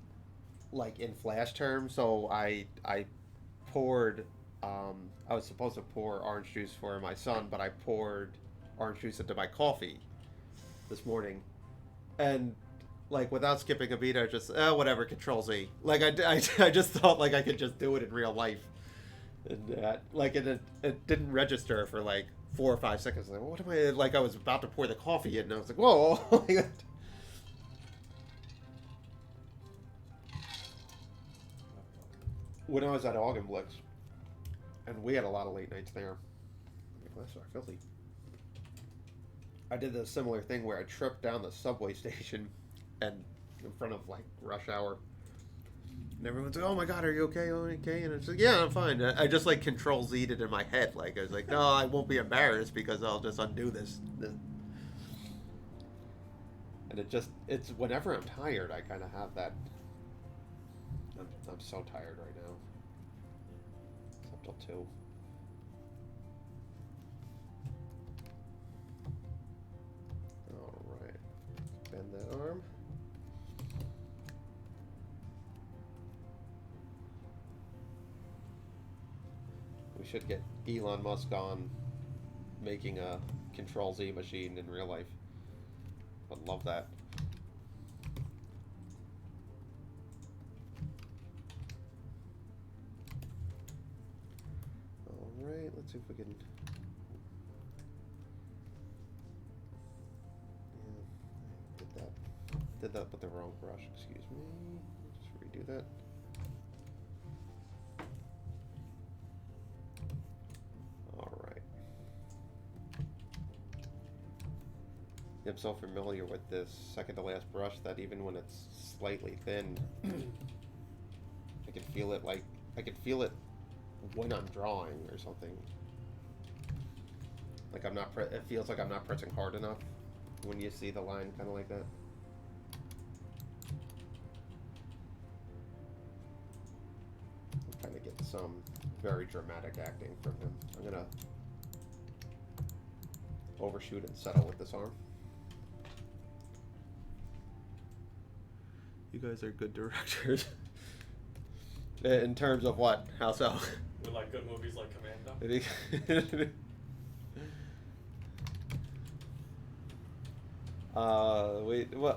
in Flash terms. So I poured I was supposed to pour orange juice for my son, but I poured orange juice into my coffee this morning, And like without skipping a beat, I just whatever, Control Z. Like I just thought like I could just do it in real life, and like it didn't register for like 4 or 5 seconds. Like what am I like? I was about to pour the coffee in, and I was like, whoa. When I was at Augenblix, and we had a lot of late nights there. That's our filthy. I did a similar thing where I tripped down the subway station and in front of like rush hour. And everyone's like, "Oh my god, are you okay? Are you okay?" And it's like, "Yeah, I'm fine." I just like Control Z'd it in my head. Like I was like, "No, I won't be embarrassed because I'll just undo this." And it's whenever I'm tired, I kind of have that. I'm so tired right now. It's up till 2. All right, bend that arm. We should get Elon Musk on making a Control Z machine in real life. I'd love that. Alright, let's see if we can... Yeah, did that with the wrong brush, excuse me. Just redo that. Alright. I'm so familiar with this second to last brush that even when it's slightly thin, I can feel it like, I can feel it when I'm drawing or something. Like I'm not, it feels like I'm not pressing hard enough when you see the line kind of like that. I'm trying to get some very dramatic acting from him. I'm gonna overshoot and settle with this arm. You guys are good directors. In terms of what? How so? We like good movies like Commando.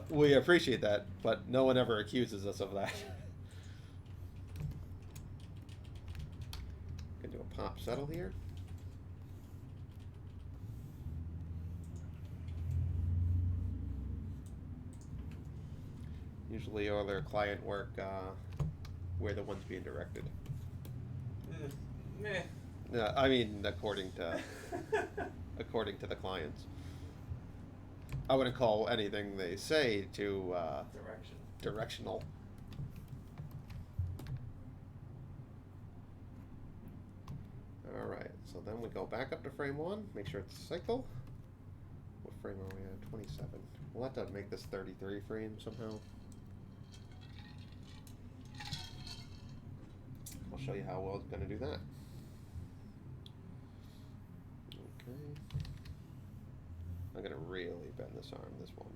We appreciate that, but no one ever accuses us of that. Gonna do a pop settle here. Usually all their client work, we're the ones being directed. Meh. No, I mean according to the clients. I wouldn't call anything they say to directional. Alright, so then we go back up to frame 1, make sure it's cycle. What frame are we at? 27. We'll have to make this 33 frames somehow. I'll show you how well it's going to do that. Okay. I'm going to really bend this arm, this one.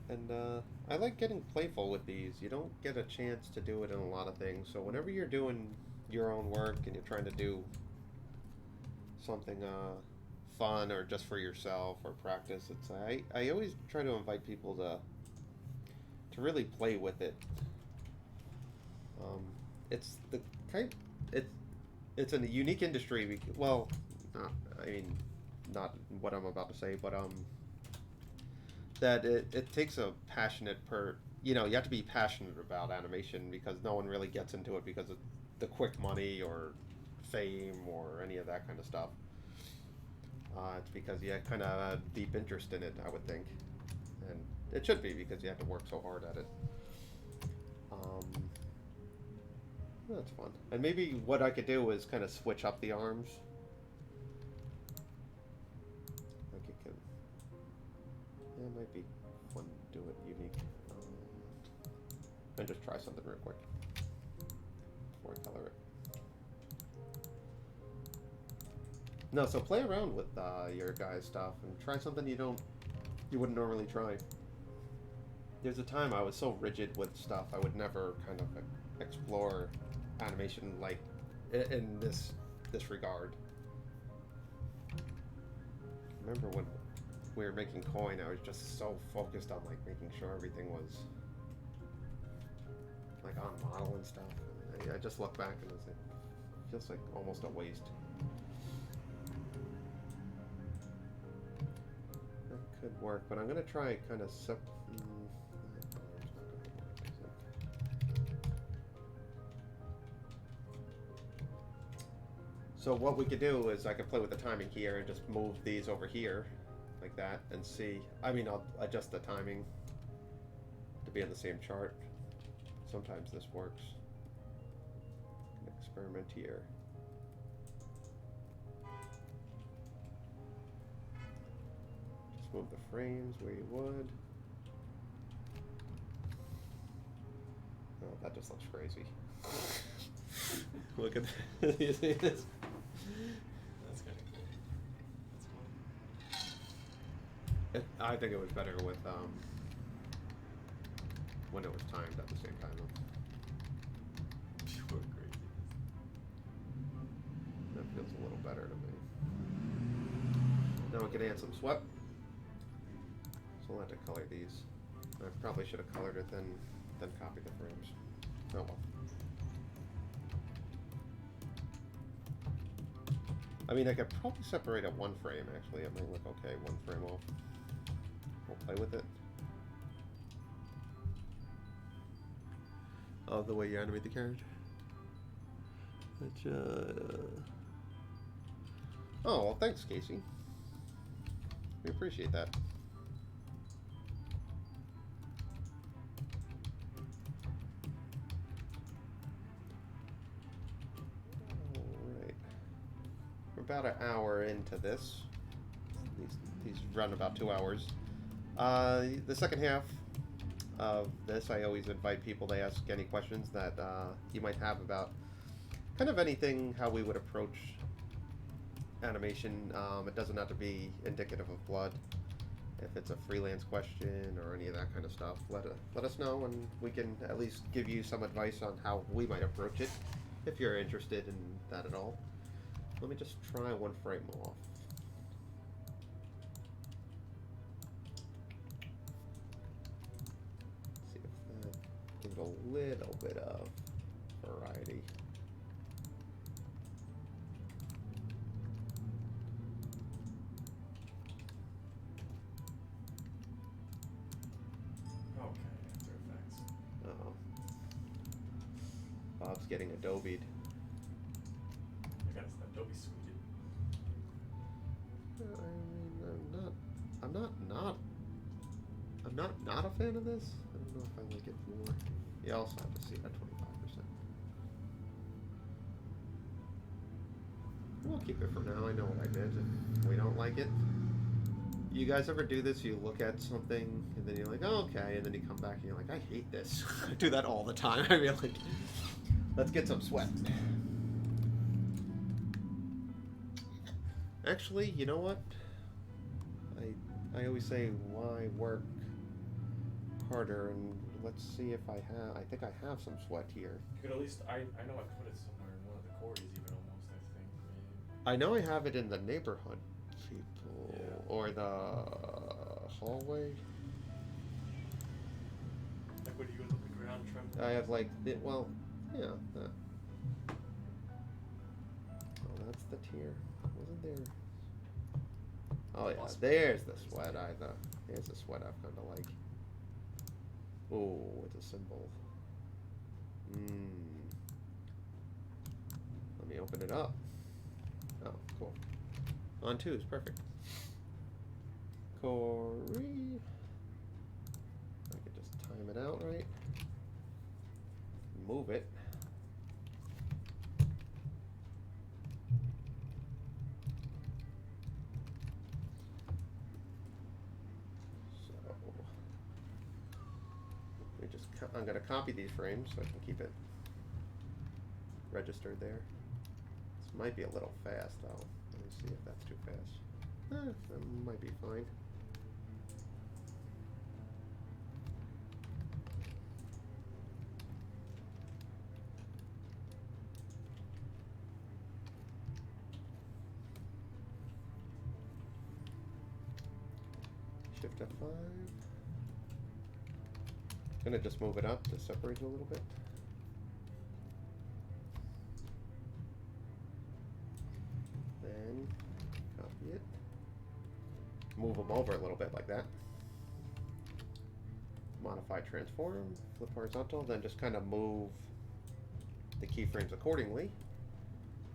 And I like getting playful with these. You don't get a chance to do it in a lot of things. So whenever you're doing your own work and you're trying to do something fun or just for yourself or practice, it's I always try to invite people to really play with it. It's the kind it's a unique industry. Well, I mean, not what I'm about to say, but that it takes a passionate you have to be passionate about animation because no one really gets into it because of the quick money or fame or any of that kind of stuff. It's because you have kind of a deep interest in it, I would think, and it should be because you have to work so hard at it. That's fun. And maybe what I could do is kind of switch up the arms. Like it might be fun to do it unique. And just try something real quick before I color it. No, so play around with your guys' stuff and try something you wouldn't normally try. There's a time I was so rigid with stuff I would never kind of explore animation like in this regard. Remember when we were making coin, I was just so focused on like making sure everything was like on model and stuff. And I just look back and it feels like almost a waste. That could work, but I'm gonna try kind of So what we could do is I could play with the timing here and just move these over here like that and see. I mean, I'll adjust the timing to be on the same chart. Sometimes this works. Experiment here. Just move the frames where you would. Oh, that just looks crazy. Look at this. You see this? That's kind of cool. That's cool. I think it was better with when it was timed at the same time. Pure crazy. That feels a little better to me. Now we can add some sweat. So I'll have to color these. I probably should have colored it then copy the frames. Oh well. I mean, I could probably separate at one frame, actually. It might look okay, one frame off. We'll play with it. Oh, the way you animate the character? Oh, well, thanks, Casey. We appreciate that. About an hour into this. These run about 2 hours. The second half of this, I always invite people to ask any questions that you might have about kind of anything, how we would approach animation. It doesn't have to be indicative of blood. If it's a freelance question or any of that kind of stuff, let us know, and we can at least give you some advice on how we might approach it, if you're interested in that at all. Let me just try one frame off. See if that gives a little bit of variety. Okay, After Effects. Uh-oh. Bob's getting Adobe'd. I got Adobe Suite. I mean, I'm not a fan of this. I don't know if I like it more. You also have to see it at 25%. We'll keep it for now. I know what I did. If we don't like it, you guys ever do this? You look at something and then you're like, oh, okay, and then you come back and you're like, I hate this. I do that all the time. I mean, like, let's get some sweat. Actually, you know what? I always say, why work harder? And let's see if I have. I think I have some sweat here. You could at least. I know I put it somewhere in one of the quarters, even almost. I think. Maybe. I know I have it in the neighborhood people or the hallway. Like when you go to the ground trim. I have like well, yeah. That. Oh, that's the tier. Wasn't there? Oh yeah, there's the sweat. There's the sweat I've kind of like. Oh, it's a symbol. Let me open it up. Oh, cool. On 2 is perfect. Corey. I could just time it out right. Move it. I'm going to copy these frames so I can keep it registered there. This might be a little fast though. Let me see if that's too fast. That might be fine. Shift F5. Gonna just move it up to separate it a little bit. Then copy it. Move them over a little bit like that. Modify transform, flip horizontal, then just kind of move the keyframes accordingly.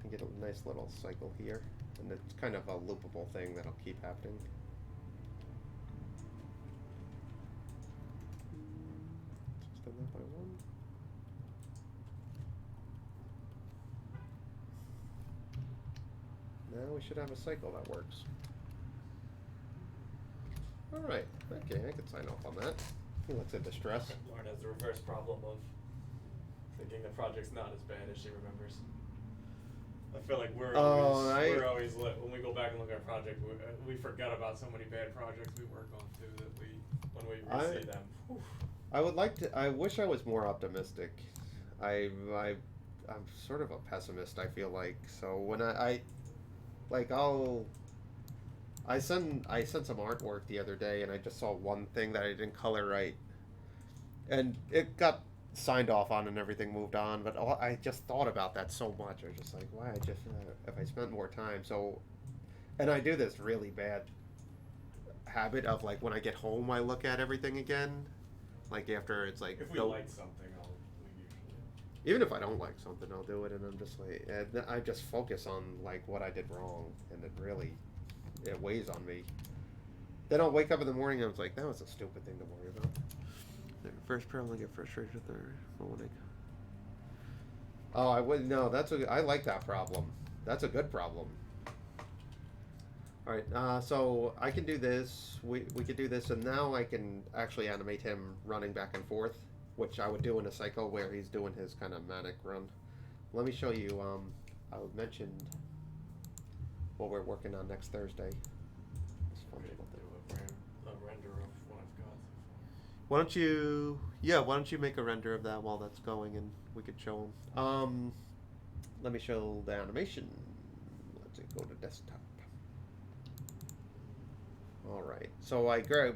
And get a nice little cycle here. And it's kind of a loopable thing that'll keep happening. Extend that by 1. Now we should have a cycle that works. Alright, okay, I can sign off on that. He looks at distress. Lauren has the reverse problem of thinking the project's not as bad as she remembers. I feel like we're always when we go back and look at a project, we forget about so many bad projects we work on too that when we re-see them. Whew. I wish I was more optimistic. I'm sort of a pessimist, I feel like. So when I sent some artwork the other day, and I just saw one thing that I didn't color right, and it got signed off on and everything moved on. But I just thought about that so much. I was just like, why? If I spent more time. So, and I do this really bad habit of like when I get home, I look at everything again. Like after it's like if we like something, we usually. Even if I don't like something, I'll do it, and I'm just like, I just focus on like what I did wrong, and it weighs on me. Then I'll wake up in the morning and I was like, that was a stupid thing to worry about. The first problem, I get frustrated with the morning. Oh, I wouldn't know. I like that problem. That's a good problem. All right, so I can do this. We could do this, and now I can actually animate him running back and forth, which I would do in a cycle where he's doing his kind of manic run. Let me show you. I mentioned what we're working on next Thursday. It's fun little thing. A render of what I've got. Why don't you make a render of that while that's going, and we could show them. Let me show the animation. Let's go to desktop. All right. So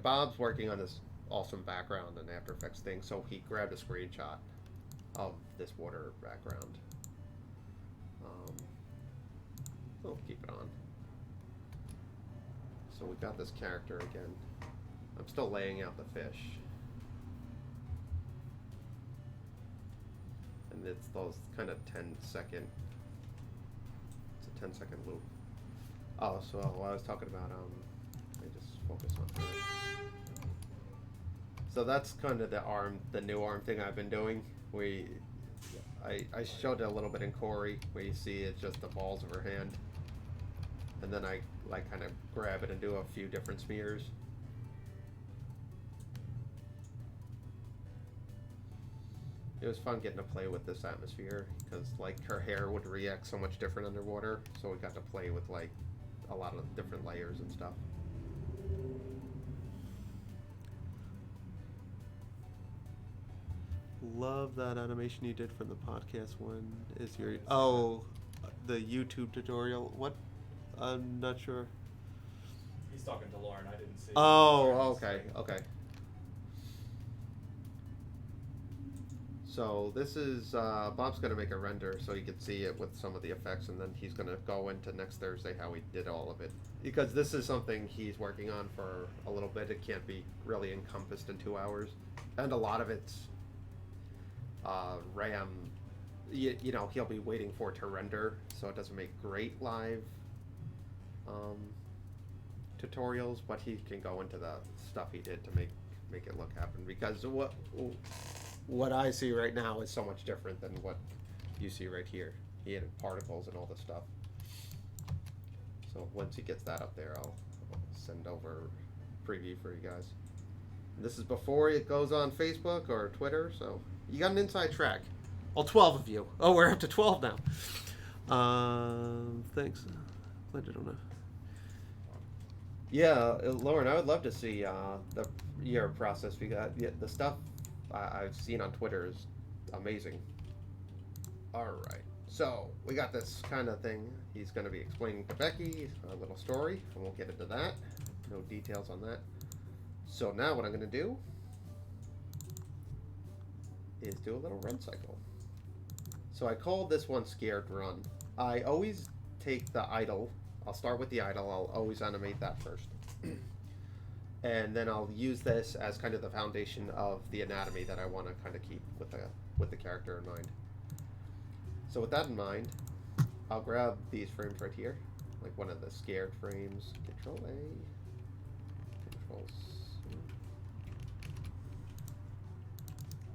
Bob's working on this awesome background and After Effects thing, so he grabbed a screenshot of this water background. We'll keep it on. So we got this character again. I'm still laying out the fish. And it's those kind of 10-second, it's a 10-second loop. Oh, so I was talking about, I just focus on her. So that's kind of the new arm thing I've been doing. I showed it a little bit in Corey, where you see it's just the balls of her hand. And then I like kind of grab it and do a few different smears. It was fun getting to play with this atmosphere, because like her hair would react so much different underwater, so we got to play with like a lot of different layers and stuff. Love that animation you did from the podcast one. Is your the YouTube tutorial? What? I'm not sure. He's talking to Lauren. I didn't see. Oh, okay. So this is Bob's gonna make a render so you can see it with some of the effects, and then he's gonna go into next Thursday how he did all of it, because this is something he's working on for a little bit. It can't be really encompassed in 2 hours, and a lot of it's RAM. You know, he'll be waiting for it to render, so it doesn't make great live tutorials, but he can go into the stuff he did to make it look happen, because what I see right now is so much different than what you see right here. He added particles and all this stuff. So once he gets that up there, I'll send over a preview for you guys. And this is before it goes on Facebook or Twitter, so you got an inside track. All 12 of you. Oh, we're up to 12 now. Thanks. Glad I don't know. Yeah, Lauren, I would love to see your process, because the stuff I've seen on Twitter is amazing. Alright, so we got this kind of thing. He's going to be explaining to Becky a little story, and we'll get into that. No details on that. So now what I'm going to do is do a little run cycle. So I called this one Scared Run. I always take the idle. I'll start with the idle. I'll always animate that first. And then I'll use this as kind of the foundation of the anatomy that I want to kind of keep with the character in mind. So with that in mind, I'll grab these frames right here, like one of the scared frames. Control A, Control C.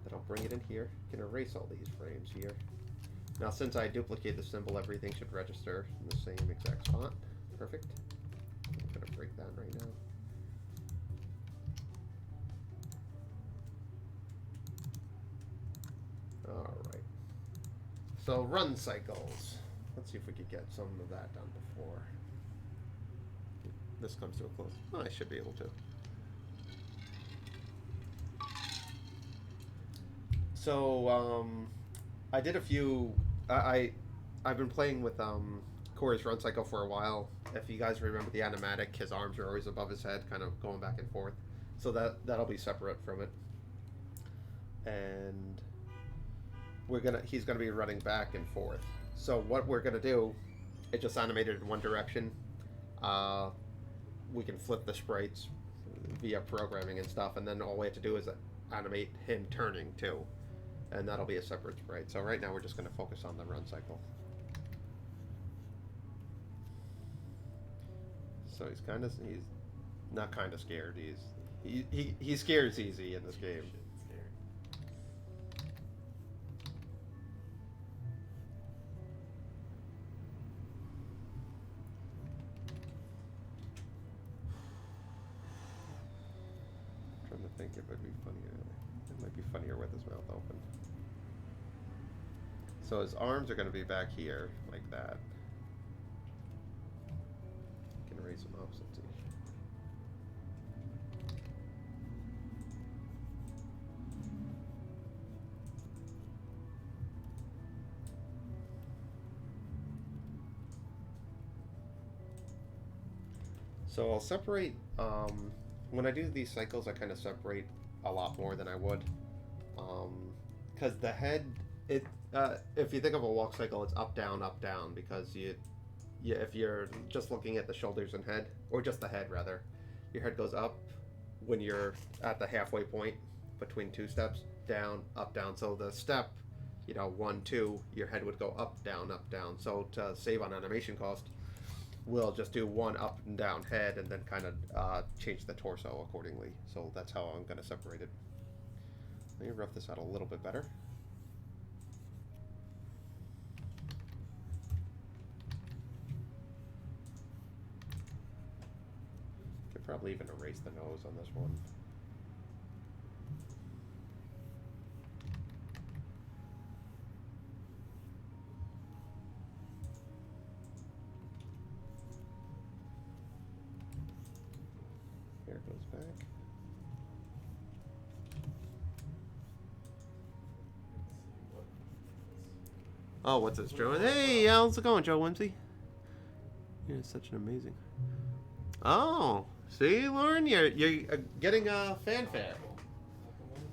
Then I'll bring it in here. You can erase all these frames here. Now since I duplicate the symbol, everything should register in the same exact spot. Perfect. I'm gonna break that right now. Alright. So run cycles. Let's see if we could get some of that done before this comes to a close. Oh, I should be able to. So I did a few. I've been playing with Corey's run cycle for a while. If you guys remember the animatic, his arms are always above his head, kind of going back and forth. So that'll be separate from it. And he's gonna be running back and forth. So what we're gonna do, it just animated in one direction. We can flip the sprites via programming and stuff, and then all we have to do is animate him turning too, and that'll be a separate sprite. So right now we're just gonna focus on the run cycle. So he's not kind of scared. He scares easy in this game. I think it would be funnier. It might be funnier with his mouth open. So his arms are going to be back here, like that. You can raise them up, let's see. So I'll separate, when I do these cycles, I kind of separate a lot more than I would. Because the head, if you think of a walk cycle, it's up, down, because if you're just looking at the shoulders and head, or just the head rather, your head goes up when you're at the halfway point between two steps, down, up, down. So the step, 1, 2, your head would go up, down, up, down. So to save on animation cost, we'll just do one up and down head and then kind of change the torso accordingly. So that's how I'm going to separate it. Let me rough this out a little bit better. Could probably even erase the nose on this one. There it goes back. Oh, what's this, Joe? Hey, how's it going, Joe Whimsy? You're such an amazing. Oh, see, Lauren, you're getting a fanfare.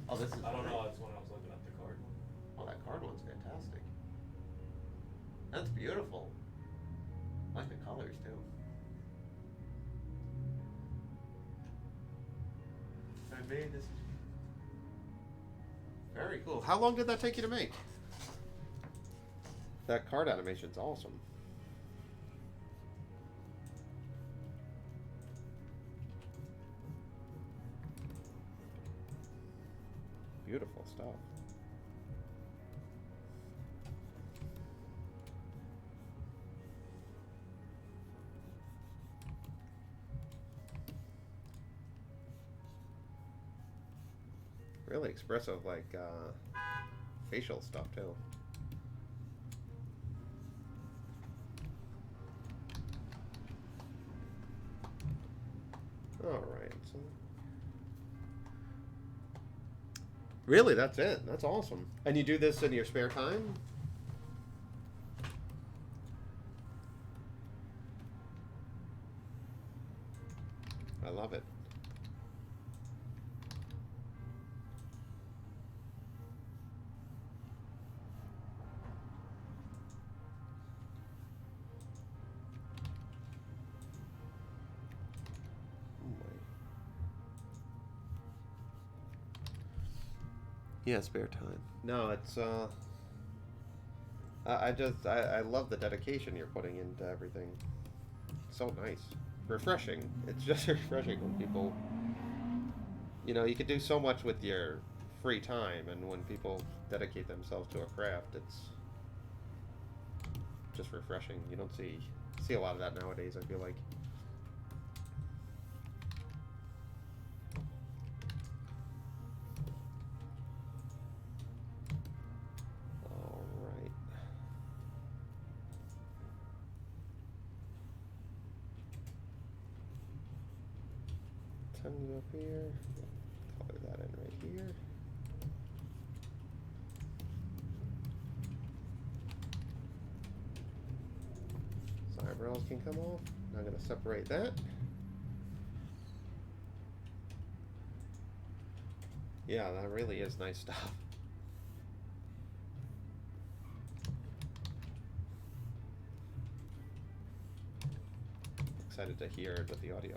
Oh, this is. I don't know. That's when I was looking at the card one. Oh, that card one's fantastic. That's beautiful. I like the colors too. I made this. Very cool. How long did that take you to make? That card animation's awesome. Beautiful stuff. Really expressive, like facial stuff too. All right. So really, that's it. That's awesome. And you do this in your spare time? I love it. Yeah, spare time. No, it's I love the dedication you're putting into everything. So nice. Refreshing. It's just refreshing when people, you know, you can do so much with your free time, and when people dedicate themselves to a craft, it's just refreshing. You don't see a lot of that nowadays, I feel like. All right. Tongues up here. Color that in right here. So eyebrows can come off. I'm going to separate that. Yeah, that really is nice stuff. Excited to hear it with the audio.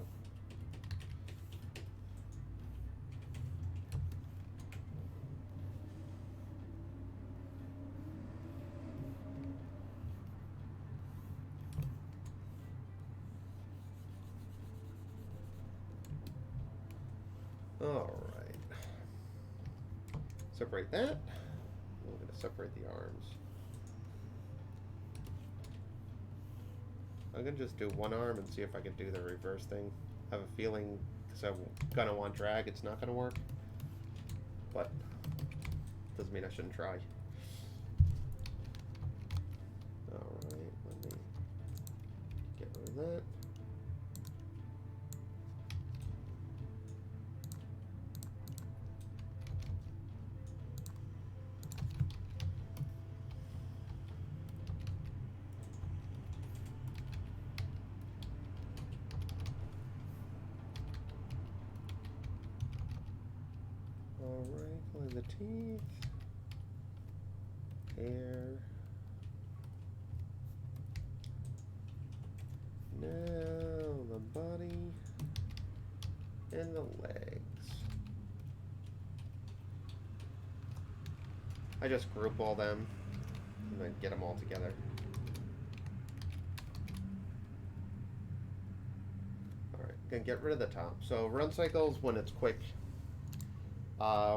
All right. Separate that. We're going to separate the arms. I'm going to just do one arm and see if I can do the reverse thing. I have a feeling, because I'm going to want drag, it's not going to work. But doesn't mean I shouldn't try. All right, let me get rid of that. Alright, clean the teeth, hair. Now the body and the legs. I just group all them and then get them all together. Alright, gonna get rid of the top. So run cycles when it's quick.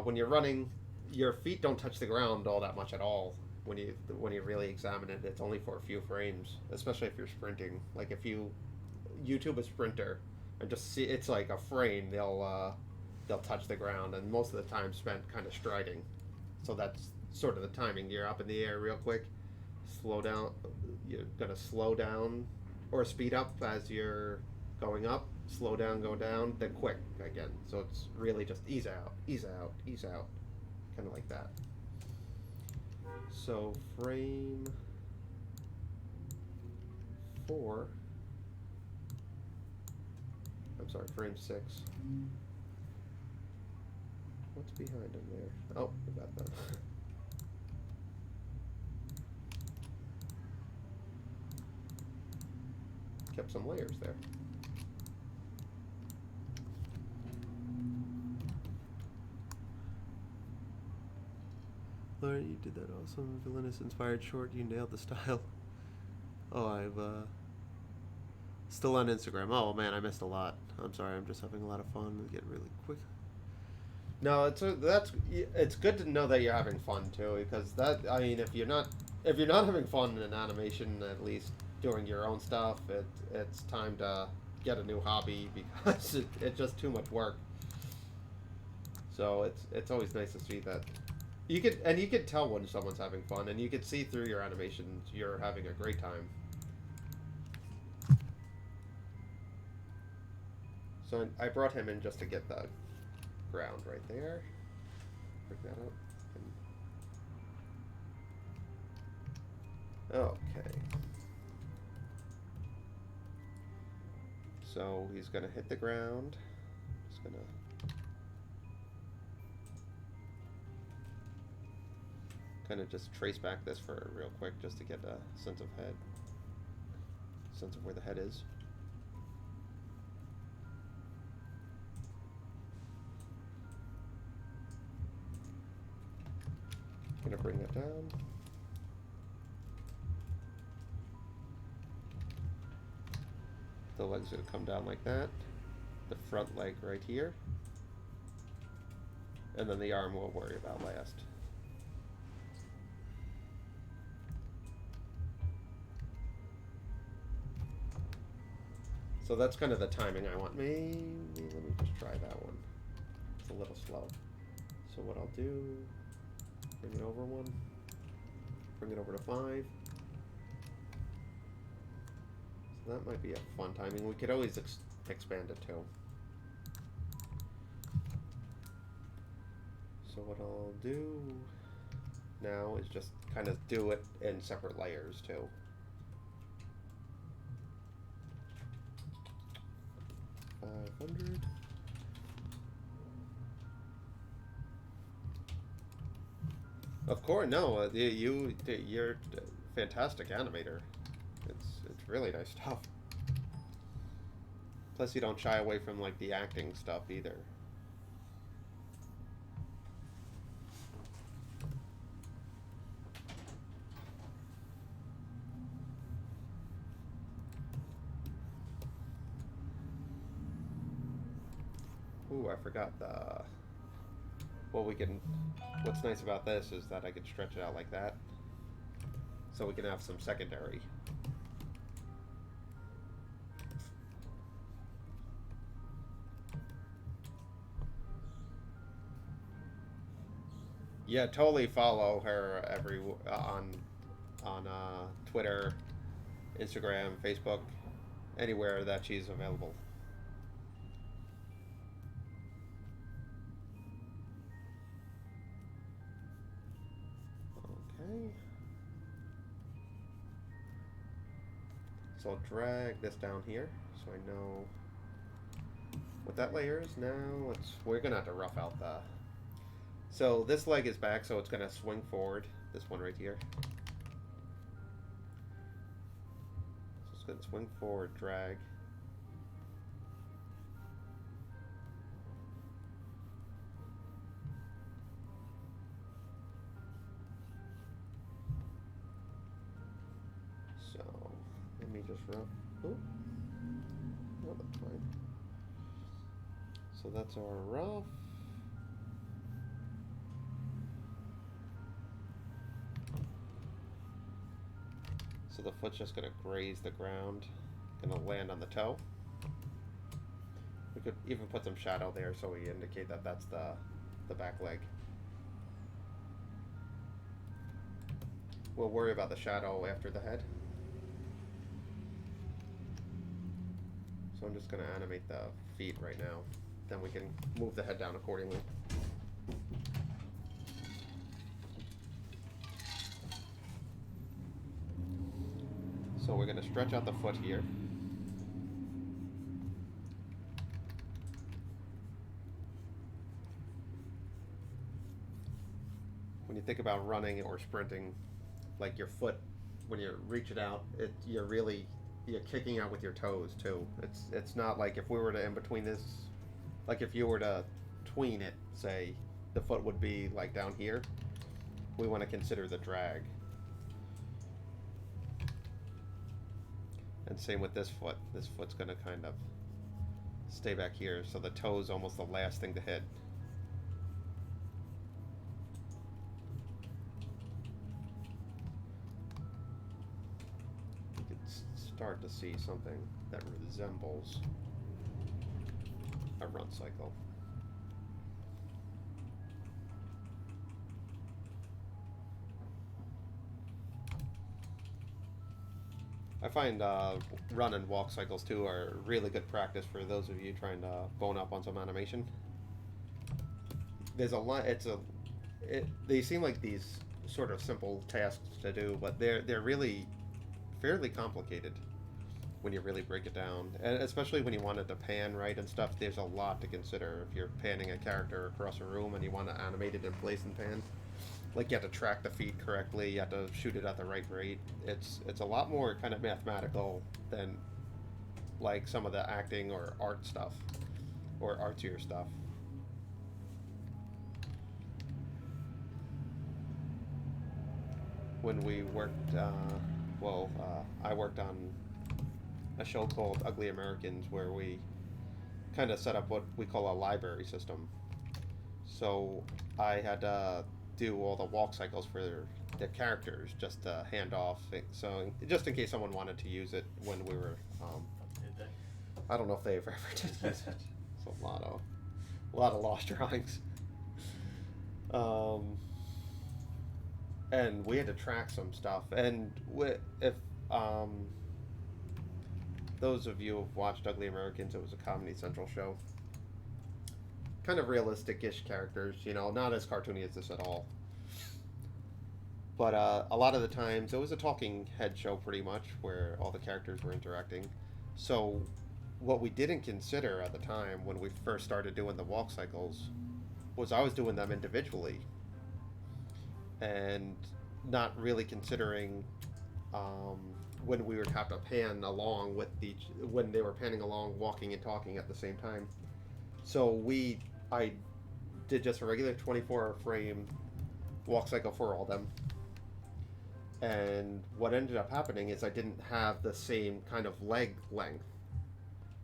When you're running, your feet don't touch the ground all that much at all. When you really examine it, it's only for a few frames, especially if you're sprinting. Like if you YouTube a sprinter and just see, it's like a frame, they'll touch the ground, and most of the time spent kind of striding. So that's sort of the timing. You're up in the air real quick, slow down. You're gonna slow down or speed up as you're going up, slow down, go down, then quick again. So it's really just ease out, ease out, ease out, kind of like that. So frame 4. I'm sorry, frame 6. What's behind him there? Oh, we got that. Kept some layers there. Alright, you did that awesome villainous inspired short. You nailed the style. Oh, I've still on Instagram. Oh man, I missed a lot. I'm sorry. I'm just having a lot of fun. We get really quick. No, it's good to know that you're having fun too, because that, I mean, if you're not having fun in animation, at least doing your own stuff, it's time to get a new hobby, because it's just too much work. So it's always nice to see that. You could tell when someone's having fun, and you could see through your animations you're having a great time. So I brought him in just to get the ground right there. Bring that up. Okay. So he's gonna hit the ground. Just gonna kind of just trace back this for real quick, just to get a sense of where the head is. Gonna bring that down. The legs are gonna come down like that. The front leg right here. And then the arm we'll worry about last. So that's kind of the timing I want. Maybe let me just try that one. It's a little slow. So what I'll do, bring it over one, bring it over to 5. So that might be a fun timing. We could always expand it too. So what I'll do now is just kind of do it in separate layers too. $500. Of course, no. You're a fantastic animator. It's really nice stuff. Plus, you don't shy away from like the acting stuff either. Ooh, I forgot the. Well, we can. What's nice about this is that I can stretch it out like that, so we can have some secondary. Yeah, totally follow her on Twitter, Instagram, Facebook, anywhere that she's available. Okay. So I'll drag this down here so I know what that layer is. Now we're gonna have to rough out the. So this leg is back, so it's gonna swing forward. This one right here. So it's gonna swing forward, drag. So let me just rough. Oh, no, that's fine. So that's our rough. So the foot's just gonna graze the ground, gonna land on the toe. We could even put some shadow there so we indicate that that's the back leg. We'll worry about the shadow after the head. So I'm just gonna animate the feet right now. Then we can move the head down accordingly. So we're going to stretch out the foot here. When you think about running or sprinting, like your foot, when you reach it out, you're kicking out with your toes too. It's not like if we were to in between this, like if you were to tween it, say, the foot would be like down here. We want to consider the drag. And same with this foot. This foot's going to kind of stay back here, so the toe's almost the last thing to hit. You can start to see something that resembles a run cycle. I find run and walk cycles too are really good practice for those of you trying to bone up on some animation. There's a lot. They seem like these sort of simple tasks to do, but they're really fairly complicated when you really break it down, and especially when you want it to pan right and stuff. There's a lot to consider if you're panning a character across a room and you want to animate it in place and pan. Like you have to track the feet correctly, you have to shoot it at the right rate. It's a lot more kind of mathematical than like some of the acting or art stuff or artsier stuff. when we worked. I worked on a show called Ugly Americans, where we kind of set up what we call a library system. So I had to do all the walk cycles for the characters just to hand off. So just in case someone wanted to use it when we were. Did they? I don't know if they ever did use it. It's a lot of lost drawings. And we had to track some stuff. And if those of you who've watched Ugly Americans, it was a Comedy Central show. Kind of realistic-ish characters, not as cartoony as this at all. But a lot of the times, it was a talking head show pretty much, where all the characters were interacting. So what we didn't consider at the time when we first started doing the walk cycles was I was doing them individually and not really considering when we would have to pan along when they were panning along, walking and talking at the same time. So I did just a regular 24 frame walk cycle for all of them. And what ended up happening is I didn't have the same kind of leg length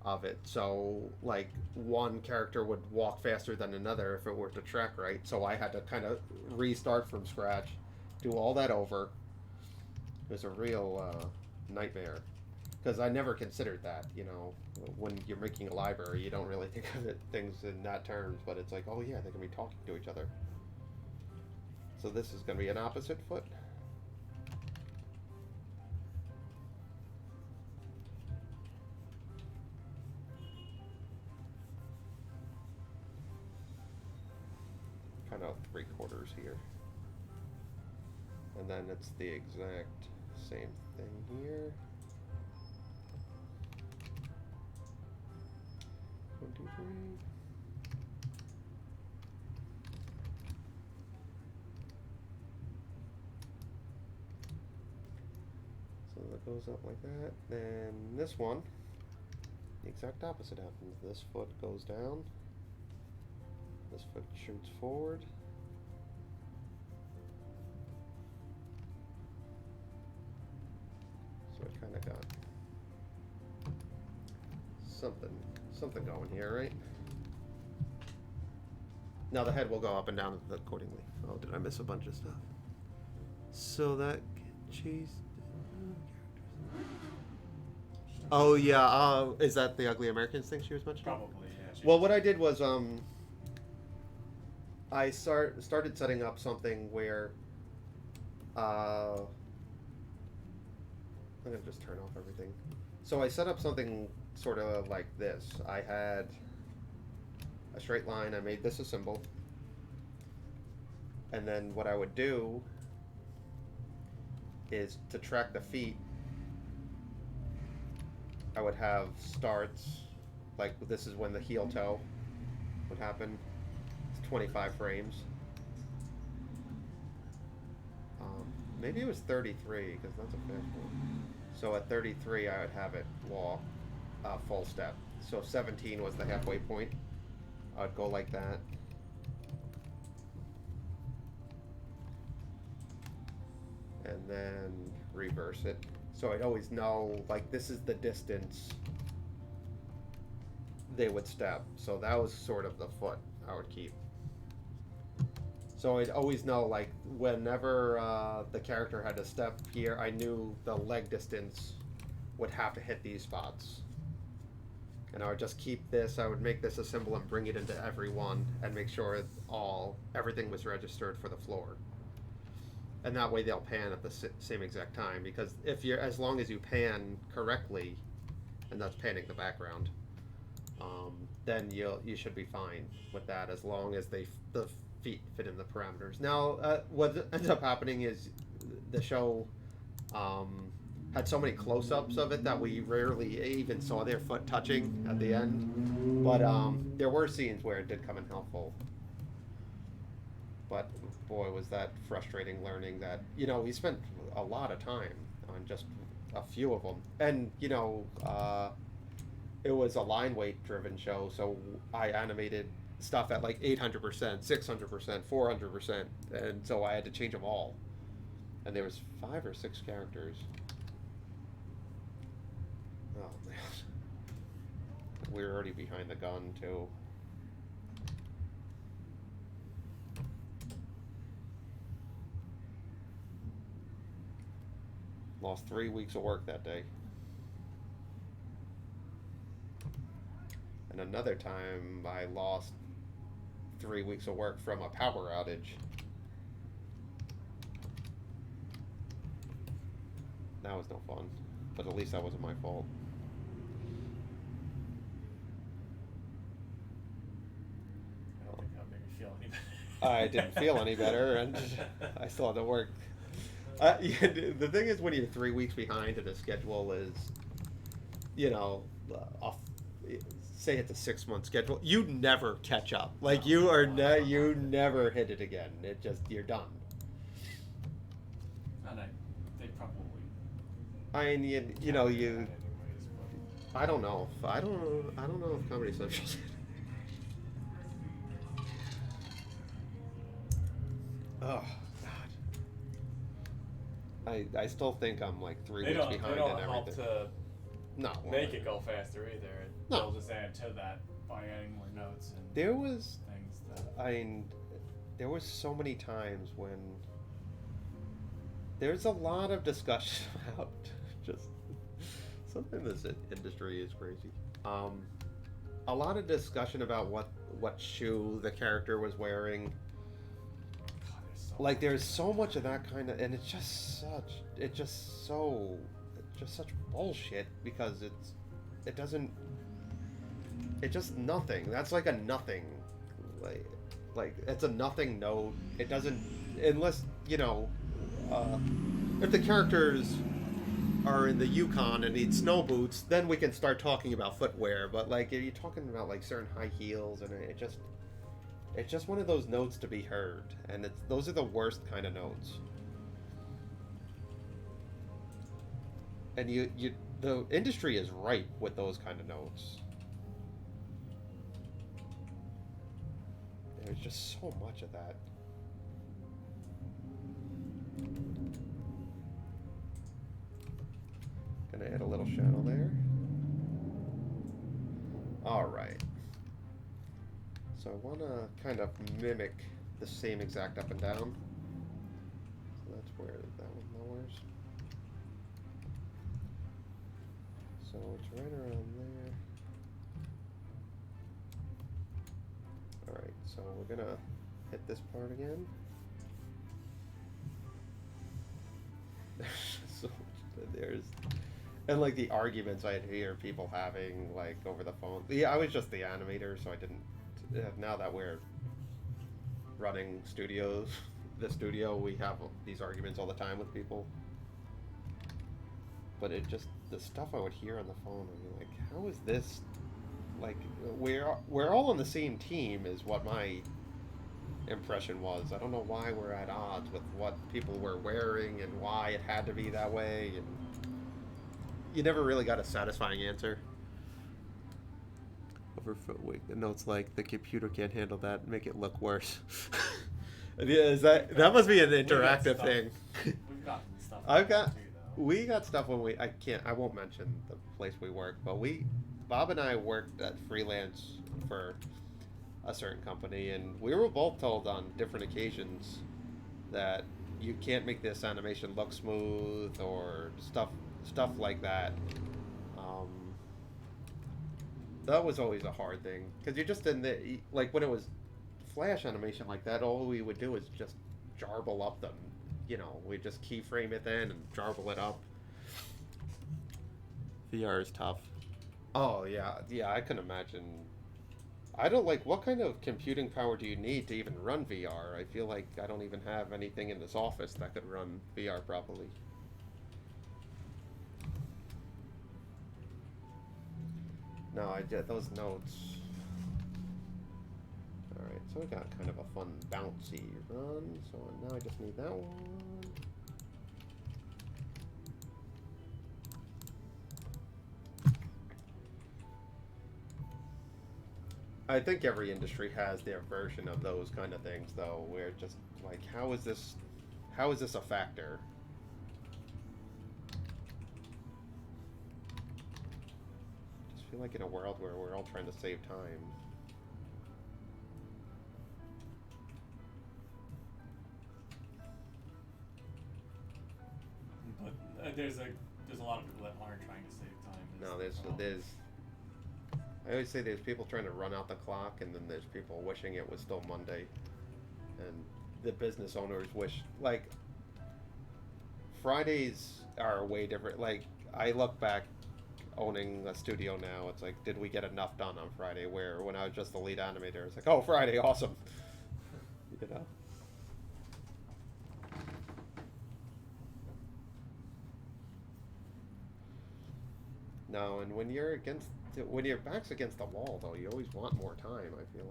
of it. So, like, one character would walk faster than another if it were to track right. So I had to kind of restart from scratch, do all that over. It was a real nightmare. Because I never considered that, when you're making a library, you don't really think of things in that terms, but it's like, oh yeah, they can be talking to each other. So this is going to be an opposite foot. Kind of 3/4 here. And then it's the exact same thing here. 1, 2, 3. So that goes up like that. Then this one, the exact opposite happens. This foot goes down. This foot shoots forward. So I kind of got something going here, right? Now the head will go up and down accordingly. Oh, did I miss a bunch of stuff? So that chased. Oh yeah. Is that the Ugly Americans thing she was mentioning? Probably, yeah. Well, what I did was I started setting up something where I'm gonna just turn off everything. So I set up something sort of like this. I had a straight line. I made this a symbol, and then what I would do is to track the feet. I would have starts, like this is when the heel toe would happen. It's 25 frames. Maybe it was 33 because that's a fast one. So at 33 I would have it walk full step. So 17 was the halfway point. I would go like that. And then reverse it. So I'd always know, like, this is the distance they would step. So that was sort of the foot I would keep. So I'd always know, like, whenever the character had to step here, I knew the leg distance would have to hit these spots. And I would just keep this, I would make this a symbol and bring it into every one and make sure everything was registered for the floor. And that way they'll pan at the same exact time, because as long as you pan correctly, and that's panning the background, then you should be fine with that, as long as the feet fit in the parameters. Now, what ends up happening is the show had so many close-ups of it that we rarely even saw their foot touching at the end. But there were scenes where it did come in helpful. But boy, was that frustrating learning that, we spent a lot of time on just a few of them. And, it was a line weight driven show, so I animated stuff at like 800%, 600%, 400%, and so I had to change them all. And there was 5 or 6 characters. Oh man. We were already behind the gun too. Lost 3 weeks of work that day. And another time I lost 3 weeks of work from a power outage. That was no fun, but at least that wasn't my fault. I don't think that made me feel any better. I didn't feel any better, and I still had to work. Yeah, the thing is, when you're 3 weeks behind and the schedule is, you know, off, say it's a 6-month schedule, you never catch up. Like you are, you never hit it again. It just, you're done. And they probably. I mean, you know, you. I don't know. I don't know if Comedy Central's. Oh God. I still think I'm like 3 weeks behind They don't and help everything. to No. make it go faster either. No. They'll just add to that by adding more notes and There was, things that. I mean, there was so many times when there's a lot of discussion about just something this industry is crazy. A lot of discussion about what shoe the character was wearing. Like there's so much of that kind of, and it's just such bullshit because it's just nothing. That's like a nothing, like it's a nothing note. It doesn't, unless you know, if the characters are in the Yukon and need snow boots, then we can start talking about footwear. But like if you're talking about like certain high heels, and it's just one of those notes to be heard, and those are the worst kind of notes. And the industry is ripe with those kind of notes. There's just so much of that. Gonna add a little shadow there. All right. So I want to kind of mimic the same exact up and down. So that's where that one lowers. So it's right around there. Alright, so we're gonna hit this part again. So there's, and like the arguments I'd hear people having like over the phone. Yeah, I was just the animator, so I didn't. Now that we're running the studio, we have these arguments all the time with people. But it just, the stuff I would hear on the phone, I'd be like, how is this, like, we're all on the same team is what my impression was. I don't know why we're at odds with what people were wearing and why it had to be that way, and you never really got a satisfying answer. Overfoot the notes like the computer can't handle that, make it look worse. Yeah, is that must be an interactive thing. We've got stuff. We got stuff when I won't mention the place we work, but Bob and I worked at freelance for a certain company, and we were both told on different occasions that you can't make this animation look smooth or stuff like that. That was always a hard thing because you're just in the, like when it was flash animation like that, all we would do is just jarble up them. You know, we just keyframe it then and jarble it up. VR is tough. Oh yeah, I can imagine. I don't like, what kind of computing power do you need to even run VR? I feel like I don't even have anything in this office that could run VR properly. No, I did those notes. Alright, so we got kind of a fun bouncy run, so now I just need that one. I think every industry has their version of those kind of things, though, where just like, how is this a factor? feel like in a world where we're all trying to save time. But there's a lot of people that aren't trying to save time. No, there's. I always say there's people trying to run out the clock, and then there's people wishing it was still Monday, and the business owners wish like Fridays are way different. Like I look back, owning a studio now, it's like, did we get enough done on Friday? Where when I was just the lead animator, it's like, oh, Friday, awesome, you know. No, and when your back's against the wall, though, you always want more time, I feel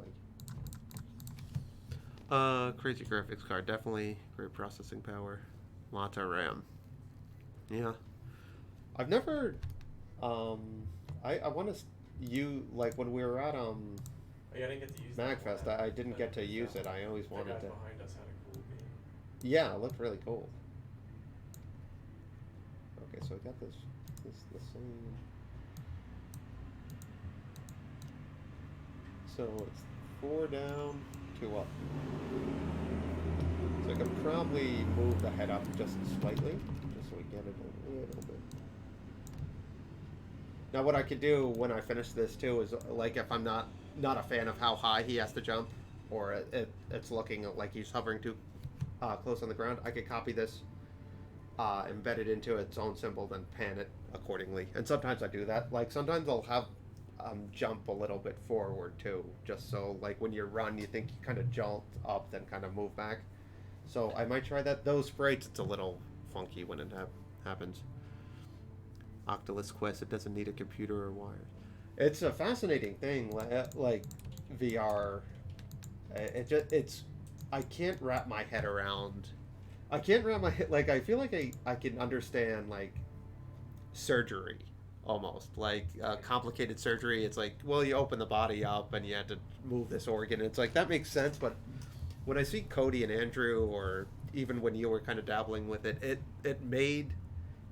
like. Crazy graphics card, definitely great processing power, lots of RAM. Yeah, I've never. I want to like when we were at Oh, yeah, I didn't get to use MagFest. I didn't get to use it. I always wanted the guys to. behind us had a cool game. Yeah, it looked really cool. Okay, so I got this the same. So it's 4 down, 2 up. So I could probably move the head up just slightly, just so we get it a little bit. Now what I could do when I finish this too is, like, if I'm not a fan of how high he has to jump, or it's looking like he's hovering too close on the ground, I could copy this, embed it into its own symbol, then pan it accordingly. And sometimes I do that. Like sometimes I'll have jump a little bit forward too, just so like when you run, you think you kind of jump up, then kind of move back. So I might try that. Those sprites, it's a little funky when it happens. Oculus Quest, it doesn't need a computer or wires. It's a fascinating thing, like VR. It's I can't wrap my head around. I can't wrap my head, like I feel like I can understand like surgery almost, like complicated surgery. It's like, well, you open the body up and you had to move this organ. It's like that makes sense, but when I see Cody and Andrew, or even when you were kind of dabbling with it, it made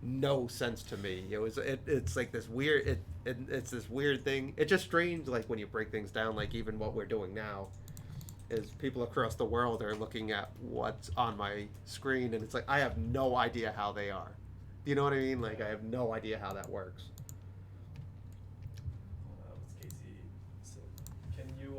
no sense to me. It's like this weird it's this weird thing. It's just strange, like when you break things down, like even what we're doing now is people across the world are looking at what's on my screen, and it's like I have no idea how they are. Do you know what I mean? Like I have no idea how that works. It's Casey. So can you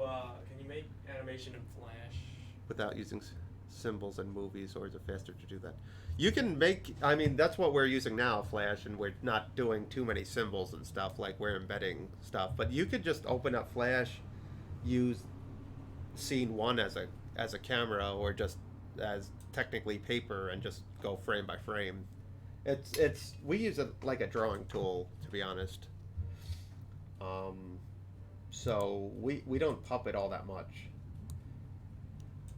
make animation in Flash Without using symbols and movies, or is it faster to do that? You can make, I mean, that's what we're using now, Flash, and we're not doing too many symbols and stuff, like we're embedding stuff. But you could just open up Flash, use scene 1 as a camera, or just as technically paper, and just go frame by frame. We use it like a drawing tool, to be honest. So we don't puppet all that much.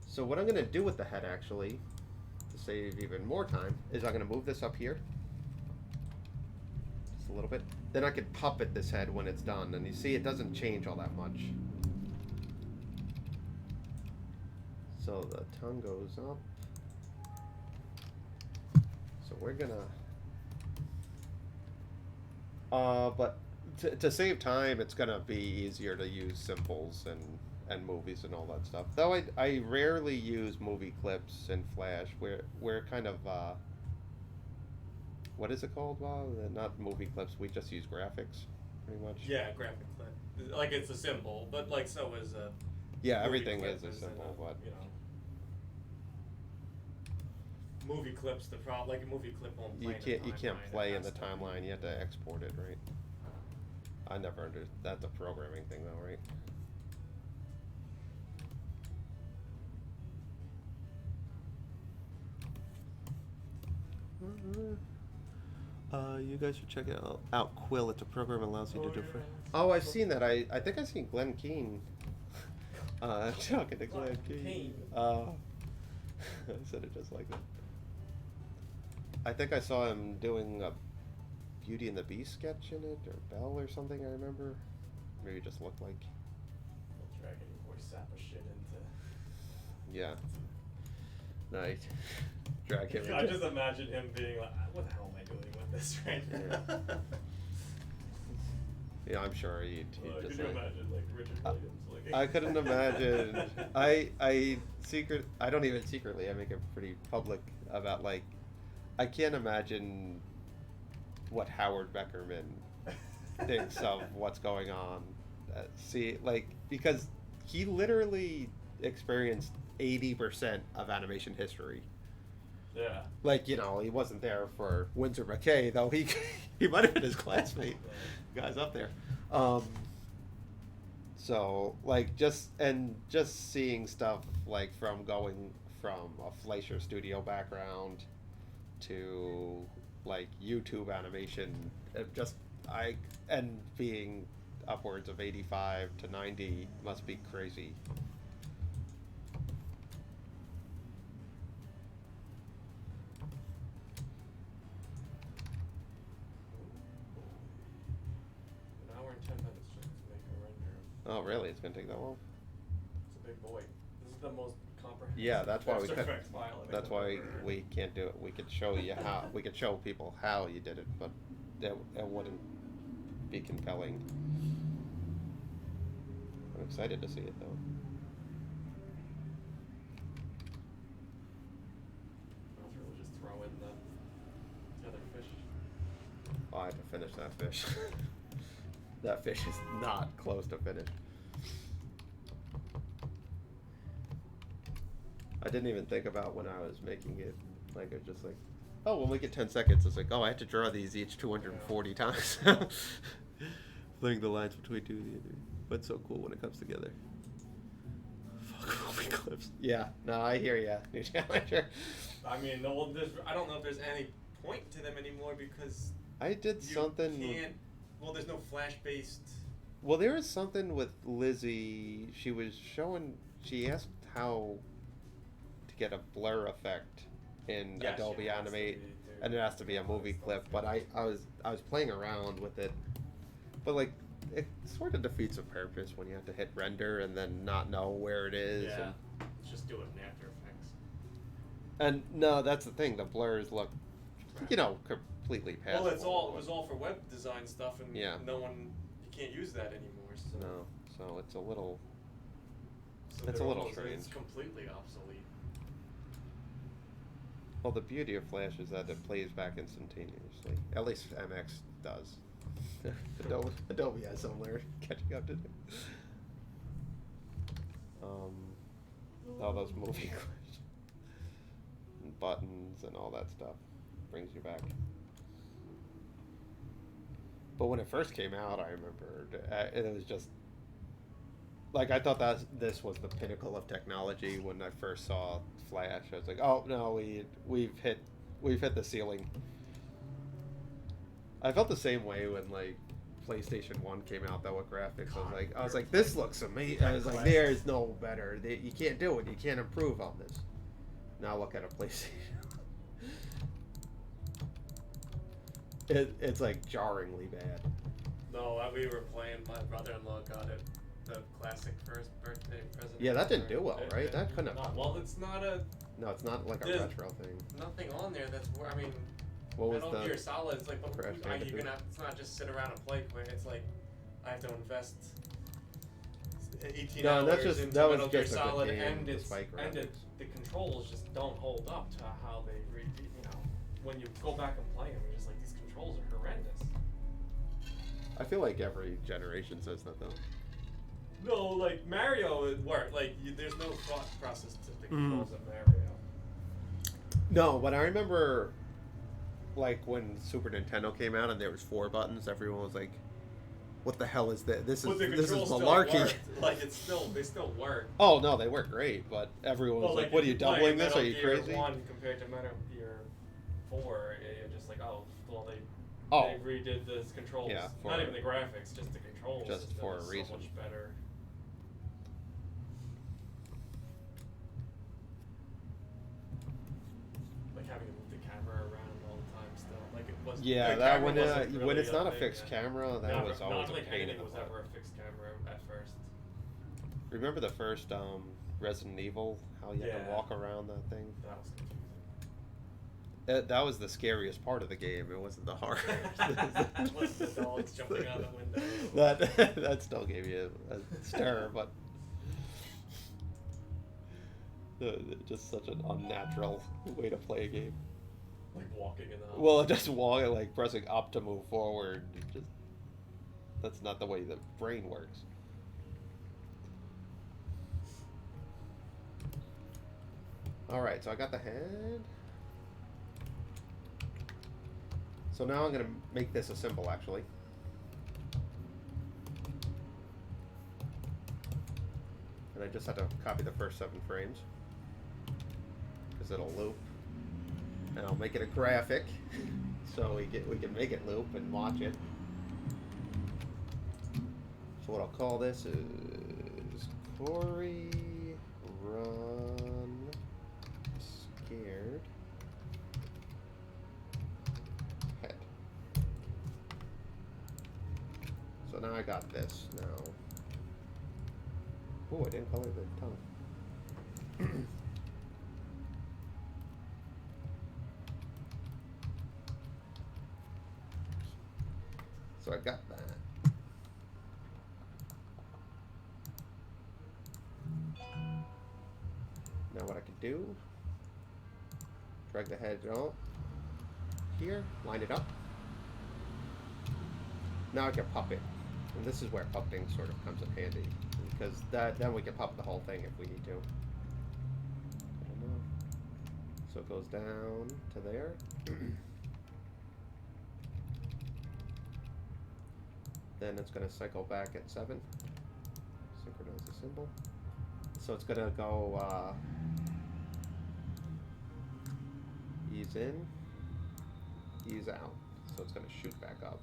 So what I'm going to do with the head, actually, to save even more time, is I'm going to move this up here just a little bit. Then I could puppet this head when it's done, and you see it doesn't change all that much. So the tongue goes up. So we're gonna but to save time, it's gonna be easier to use symbols and movies and all that stuff. Though I rarely use movie clips in Flash. We're kind of what is it called, Bob? Not movie clips. We just use graphics, pretty much. Yeah, graphic clip. Like it's a symbol, but like so is a. Yeah, everything is a symbol, but you know. Movie clips, the problem, like a movie clip won't play. You can't play in the timeline. You have to export it, right? I never understood. That's a programming thing, though, right? You guys should check out Quill. It's a program that allows you to do. Oh, I've seen that. I think I've seen Glenn Keane. Talking to Glenn Keane. I said it just like that. I think I saw him doing a Beauty and the Beast sketch in it, or Belle or something, I remember. Maybe it just looked like. Dragging your voice sapper shit into. Yeah. Nice. Drag him. I just imagine him being like, what the hell am I doing with this right now? Yeah, I'm sure he'd Could just you like. imagine like Richard Williams? Like I couldn't imagine. I don't even secretly. I make it pretty public about like. I can't imagine what Howard Beckerman thinks of what's going on. Because he literally experienced 80% of animation history. Yeah. Like, he wasn't there for Winsor McKay, though he he might have been his classmate. Guys up there. So, like, just seeing stuff, like, from going from a Fleischer Studio background to, like, YouTube animation, and being upwards of 85 to 90 must be crazy. An hour and 10 minutes just to make a render. Oh, really? It's gonna take that long? It's a big boy. This is the most comprehensive. Yeah, that's why we After could. Effects file I think That's I've why ever heard. we can't do it. We could show you how. We could show people how you did it, but it wouldn't be compelling. I'm excited to see it though. I'll really just throw in the other fish. Oh, I have to finish that fish. That fish is not close to finished. I didn't even think about when I was making it. Like, it's just like, oh, when we get 10 seconds, it's like, oh, I have to draw these each 240 times. Playing the lines between two of the other. But it's so cool when it comes together. Fuck movie clips. Yeah, no, I hear ya. New challenger. I mean, no, I don't know if there's any point to them anymore because I did you something. can't. Well, there's no flash-based. Well, there was something with Lizzie. She was showing. She asked how to get a blur effect in Yes, Adobe it has to Animate, be, and it has to be a movie clip. But I was playing around with it, but like it sort of defeats the purpose when you have to hit render and then not know where it is. Yeah. Let's just do it in After Effects. And no, that's the thing. The blurs look, completely passable. Well, it was all for web design stuff, and Yeah. you can't use that anymore. So. No, so it's a little. So It's they're a little almost- strange. It's completely obsolete. Well, the beauty of Flash is that it plays back instantaneously. At least MX does. Adobe has some layer catching up to do. All those movie clips and buttons and all that stuff brings you back. But when it first came out, I remember it was just like I thought that this was the pinnacle of technology when I first saw Flash. I was like, oh no, we've hit the ceiling. I felt the same way when like PlayStation 1 came out though with graphics. I was like, this looks amazing. I was like, there's no better. You can't do it. You can't improve on this. Now look at a PlayStation. It's like jarringly bad. No, we were playing. My brother-in-law got it. The classic first birthday present. Yeah, that didn't do well, right? That couldn't have done well, well. it's not a. No, it's not like a There's retro thing. Nothing on there that's. I mean. What was Metal the Gear Solid? It's like, but Crash you're Bandicoot? gonna. It's not just sit around and play quick. It's like, I have to invest 18 No, hours that's just- into that was Metal Gear just a good Solid, game, and the it's spike and graphics. the controls just don't hold up to how they when you go back and play them, you're just like, these controls are horrendous. I feel like every generation says that though. No, like Mario, it worked. Like there's no thought process to the Mm. controls of Mario. No, but I remember like when Super Nintendo came out and there was 4 buttons, everyone was like, what the hell is that? This is But the controls still malarkey. worked. Like they still work. Oh no, they work great, but everyone was like, what are you doubling this? Are you crazy? Metal Gear 1 compared to Metal Gear 4, you're just like, oh, well they redid the controls. Yeah, Not even the graphics, just the controls. Just system for a is reason. So much better. Like having to move the camera around all the time still. Like it was. Yeah, the that camera when wasn't when really it's not a thing, fixed yeah. camera, that was always not like a pain in anything the was butt. ever a fixed camera at first. Remember the first Resident Evil? How you had to Yeah. walk around that thing? That was confusing. That was the scariest part of the game. It wasn't the hard. Was the dogs jumping out the window. that still gave you a stir, but just such an unnatural way to play a game. Like walking in the house. Well, just walking, like pressing up to move forward. That's not the way the brain works. Alright, so I got the head. So now I'm going to make this a symbol, actually. And I just have to copy the first 7 frames. Because it'll loop. And I'll make it a graphic. So we can make it loop and watch it. So what I'll call this is Corey Run Scared Head. So now I got this now. Oh, I didn't color the tongue. So I got that. Now what I can do, drag the head out here, line it up. Now I can pup it. And this is where pupping sort of comes in handy. Because then we can pup the whole thing if we need to. So it goes down to there. Then it's going to cycle back at 7. Synchronize the symbol. So it's going to go ease in, ease out. So it's going to shoot back up.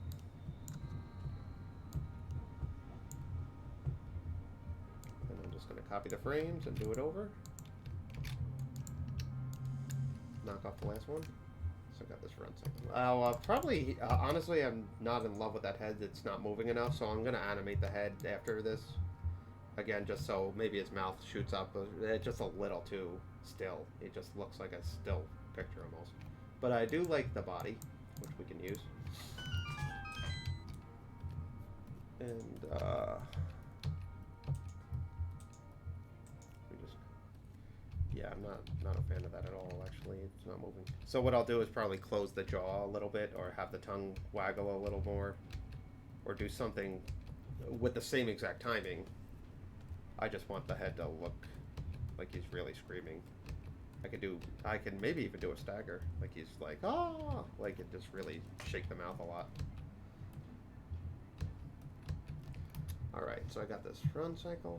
And I'm just going to copy the frames and do it over. Knock off the last one. So I got this run cycle. Probably, honestly, I'm not in love with that head. It's not moving enough, so I'm going to animate the head after this. Again, just so maybe his mouth shoots up just a little too still. It just looks like a still picture almost. But I do like the body, which we can use. And yeah, I'm not a fan of that at all, actually. It's not moving. So what I'll do is probably close the jaw a little bit, or have the tongue waggle a little more, or do something with the same exact timing. I just want the head to look like he's really screaming. I can maybe even do a stagger, like he's like, ah, like it just really shake the mouth a lot. Alright, so I got this run cycle.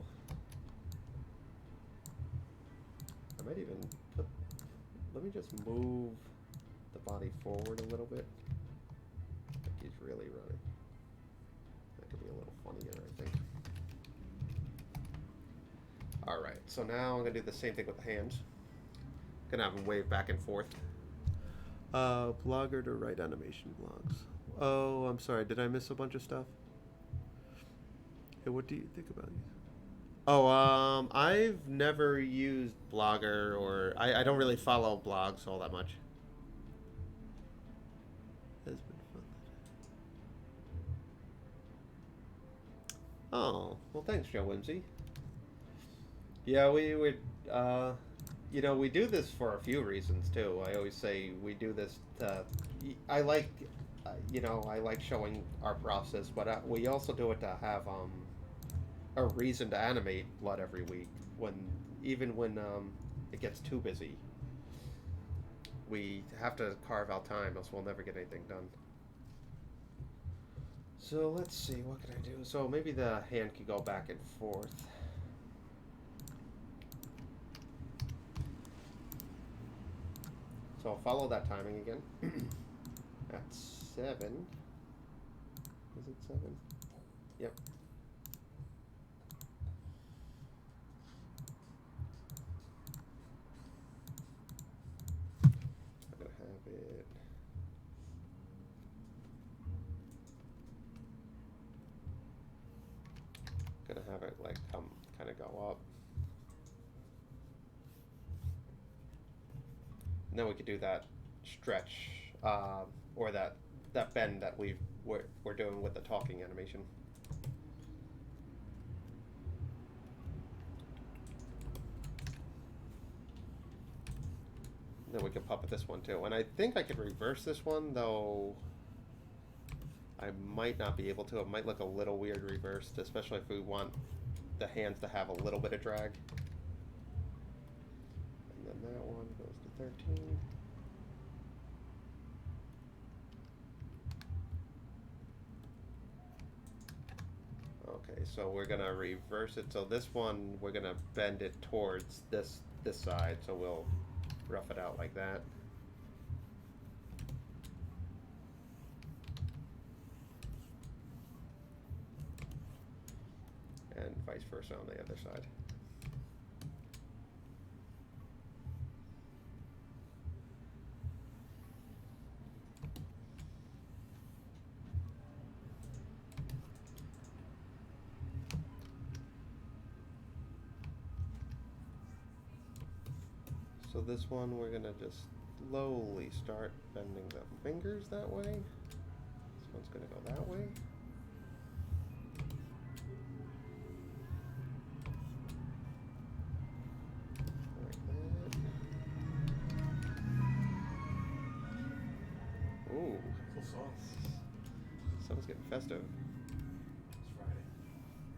I might even let me just move the body forward a little bit. Like he's really running. That could be a little funnier, I think. Alright, so now I'm going to do the same thing with the hands. Gonna have them wave back and forth. Blogger to write animation blogs. Oh, I'm sorry, did I miss a bunch of stuff? Hey, what do you think about these? Oh, I've never used Blogger, or I don't really follow blogs all that much. It's been fun. Oh, well, thanks, Joe Whimsy. Yeah, we would, you know, we do this for a few reasons, too. I always say we do this to, I like, you know, I like showing our process, but we also do it to have, a reason to animate blood every week, even when it gets too busy. We have to carve out time, else we'll never get anything done. So let's see, what can I do? So maybe the hand could go back and forth. So I'll follow that timing again. At 7. Is it 7? Yep. Gonna have it like come kind of go up, and then we could do that stretch or that bend that we're doing with the talking animation. Then we can puppet this one too. And I think I could reverse this one, though I might not be able to. It might look a little weird reversed, especially if we want the hands to have a little bit of drag. And then that one goes to 13. Okay, so we're gonna reverse it. So this one, we're gonna bend it towards this side. So we'll rough it out like that. And vice versa on the other side. So this one, we're gonna just slowly start bending the fingers that way. This one's gonna go that way. Like that. Ooh. Cool song. Someone's getting festive. It's Friday.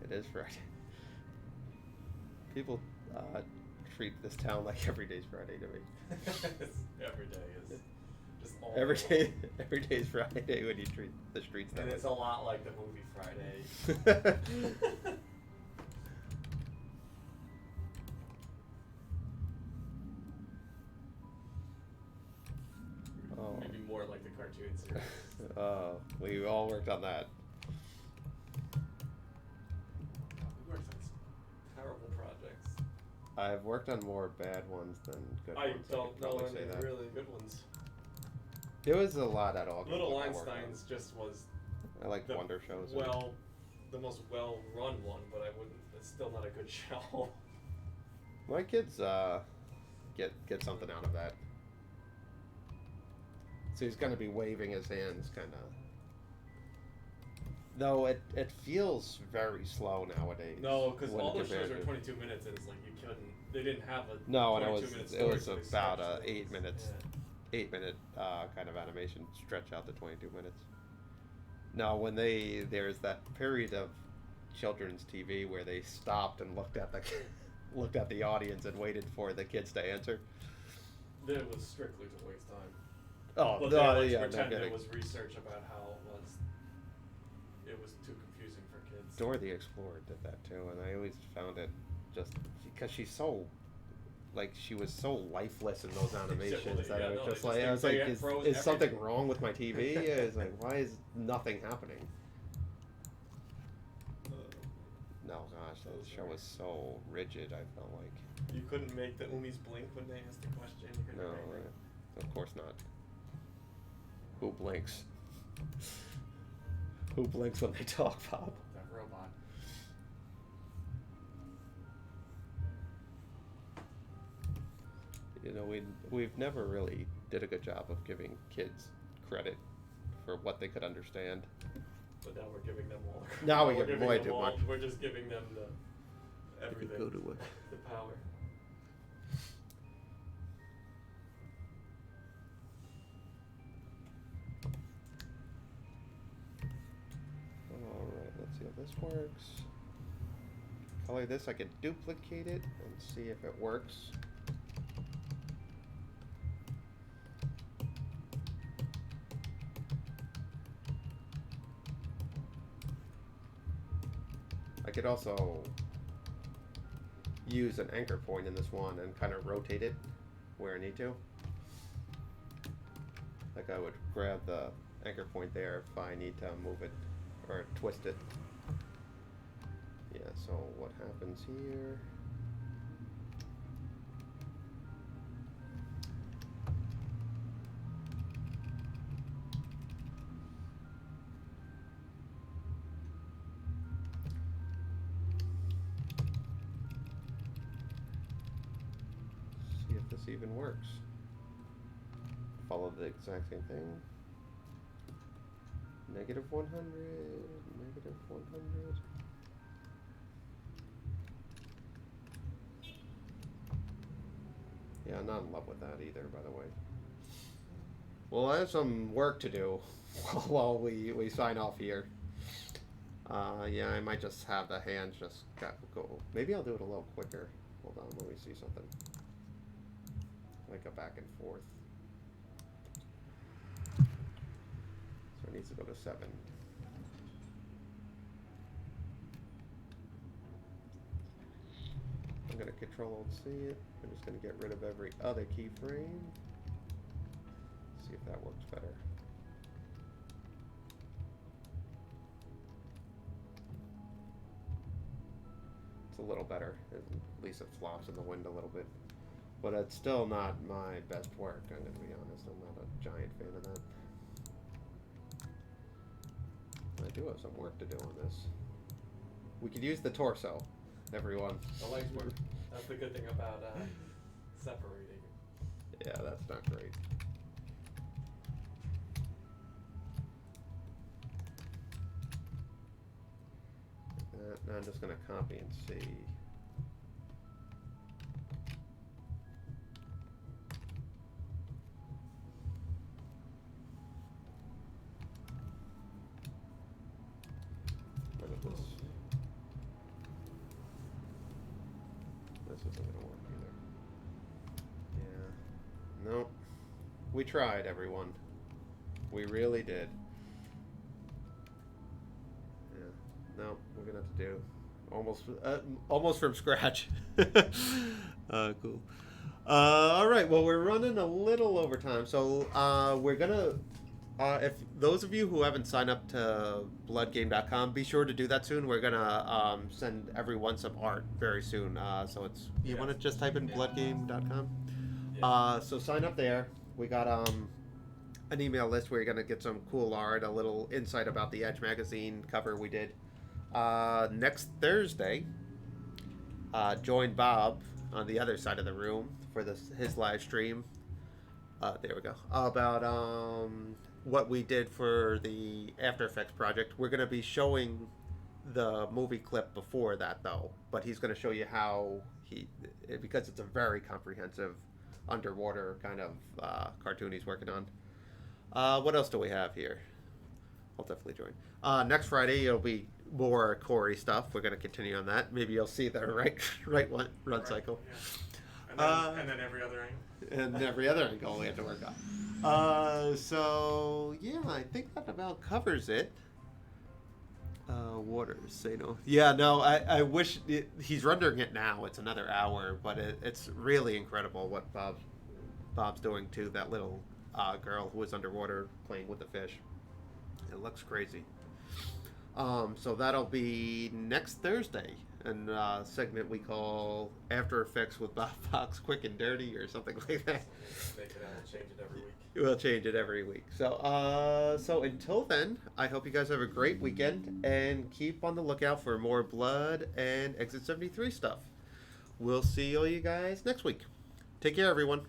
It is Friday. People treat this town like every day's Friday to me. Every day is just all Every day's Friday when you treat the streets that and way. it's a lot like the movie Friday. Oh. Maybe more like the cartoon series. Oh, we all worked on that. We worked on some terrible projects. I've worked on more bad ones than good I ones. don't could know probably any say that. really good ones. There was a lot at all. Little Einstein's just was I like the wonder shows. the most well-run one, but I wouldn't. It's still not a good show. My kids get something out of that. So he's gonna be waving his hands, kind of. Though it feels very slow nowadays. No, because when all those compared shows are to- 22 minutes, and it's like you couldn't. They didn't have a. No, and 22-minute it story, was so they about stretched 8 minutes. Yeah. 8-minute kind of animation stretch out to 22 minutes. No, when there's that period of children's TV where they stopped and looked at the audience and waited for the kids to answer. It was strictly to waste time. Oh, But no, they like yeah, to no pretend kidding. it was research about how it was too confusing for kids. Dora the Explorer did that too, and I always found it just because she was so lifeless in those animations that it was just like I was like, is something wrong with my TV? It's like, why is nothing happening? No, gosh, that show was so rigid. I felt like. You couldn't make the Umis blink when they asked the question. You couldn't No, make it. of course not. Who blinks? Who blinks when they talk, Bob? That robot. You know, we've never really did a good job of giving kids credit for what they could understand. But now we're giving them all. Now we we're give giving way them too all- much. We're just giving them the everything. Go to it. The power. Alright, let's see how this works. Color this, I could duplicate it and see if it works. I could also use an anchor point in this one and kind of rotate it where I need to. Like I would grab the anchor point there if I need to move it or twist it. Yeah, so what happens here? See if this even works. Follow the exact same thing. -100, -100. Yeah, Yeah, I'm not in love with that either, by the way. Well, I have some work to do while we sign off here. Yeah, I might just have the hands just go. Maybe I'll do it a little quicker. Hold on, let me see something. Like a back and forth. So it needs to go to 7. I'm going to Control-Alt-C it. I'm just going to get rid of every other keyframe. See if that works better. It's a little better. At least it flops in the wind a little bit. But it's still not my best work, I'm going to be honest. I'm not a giant fan of that. I do have some work to do on this. We could use the torso, everyone. The legs work. That's the good thing about separating. Yeah, that's not great. Now I'm just going to copy and see. Look at this. This isn't going to work either. Yeah. Nope. We tried, everyone. We really did. No, we're gonna have to do almost from scratch. Cool. All right. Well, we're running a little over time, so we're gonna. If those of you who haven't signed up to bloodgame.com, be sure to do that soon. We're gonna send everyone some art very soon. So it's you want to just type in bloodgame.com. Yeah. So sign up there. We got an email list where you're gonna get some cool art, a little insight about the Edge magazine cover we did. Next Thursday, join Bob on the other side of the room for his live stream. There we go. About what we did for the After Effects project. We're going to be showing the movie clip before that, though. But he's going to show you how because it's a very comprehensive underwater kind of cartoon he's working on. What else do we have here? I'll definitely join. Next Friday, it'll be more Corey stuff. We're going to continue on that. Maybe you'll see the right one run cycle. Yeah. And then every other angle. And every other angle we have to work on. So, yeah, I think that about covers it. Waters, say no. Yeah, no, I wish he's rendering it now. It's another hour, but it's really incredible what Bob's doing to that little girl who was underwater playing with the fish. It looks crazy. So that'll be next Thursday, and segment we call After Effects with Bob Fox, Quick and Dirty, or something like that. Make it out, change it every week. We'll change it every week. So until then, I hope you guys have a great weekend, and keep on the lookout for more Blood and Exit 73 stuff. We'll see all you guys next week. Take care, everyone.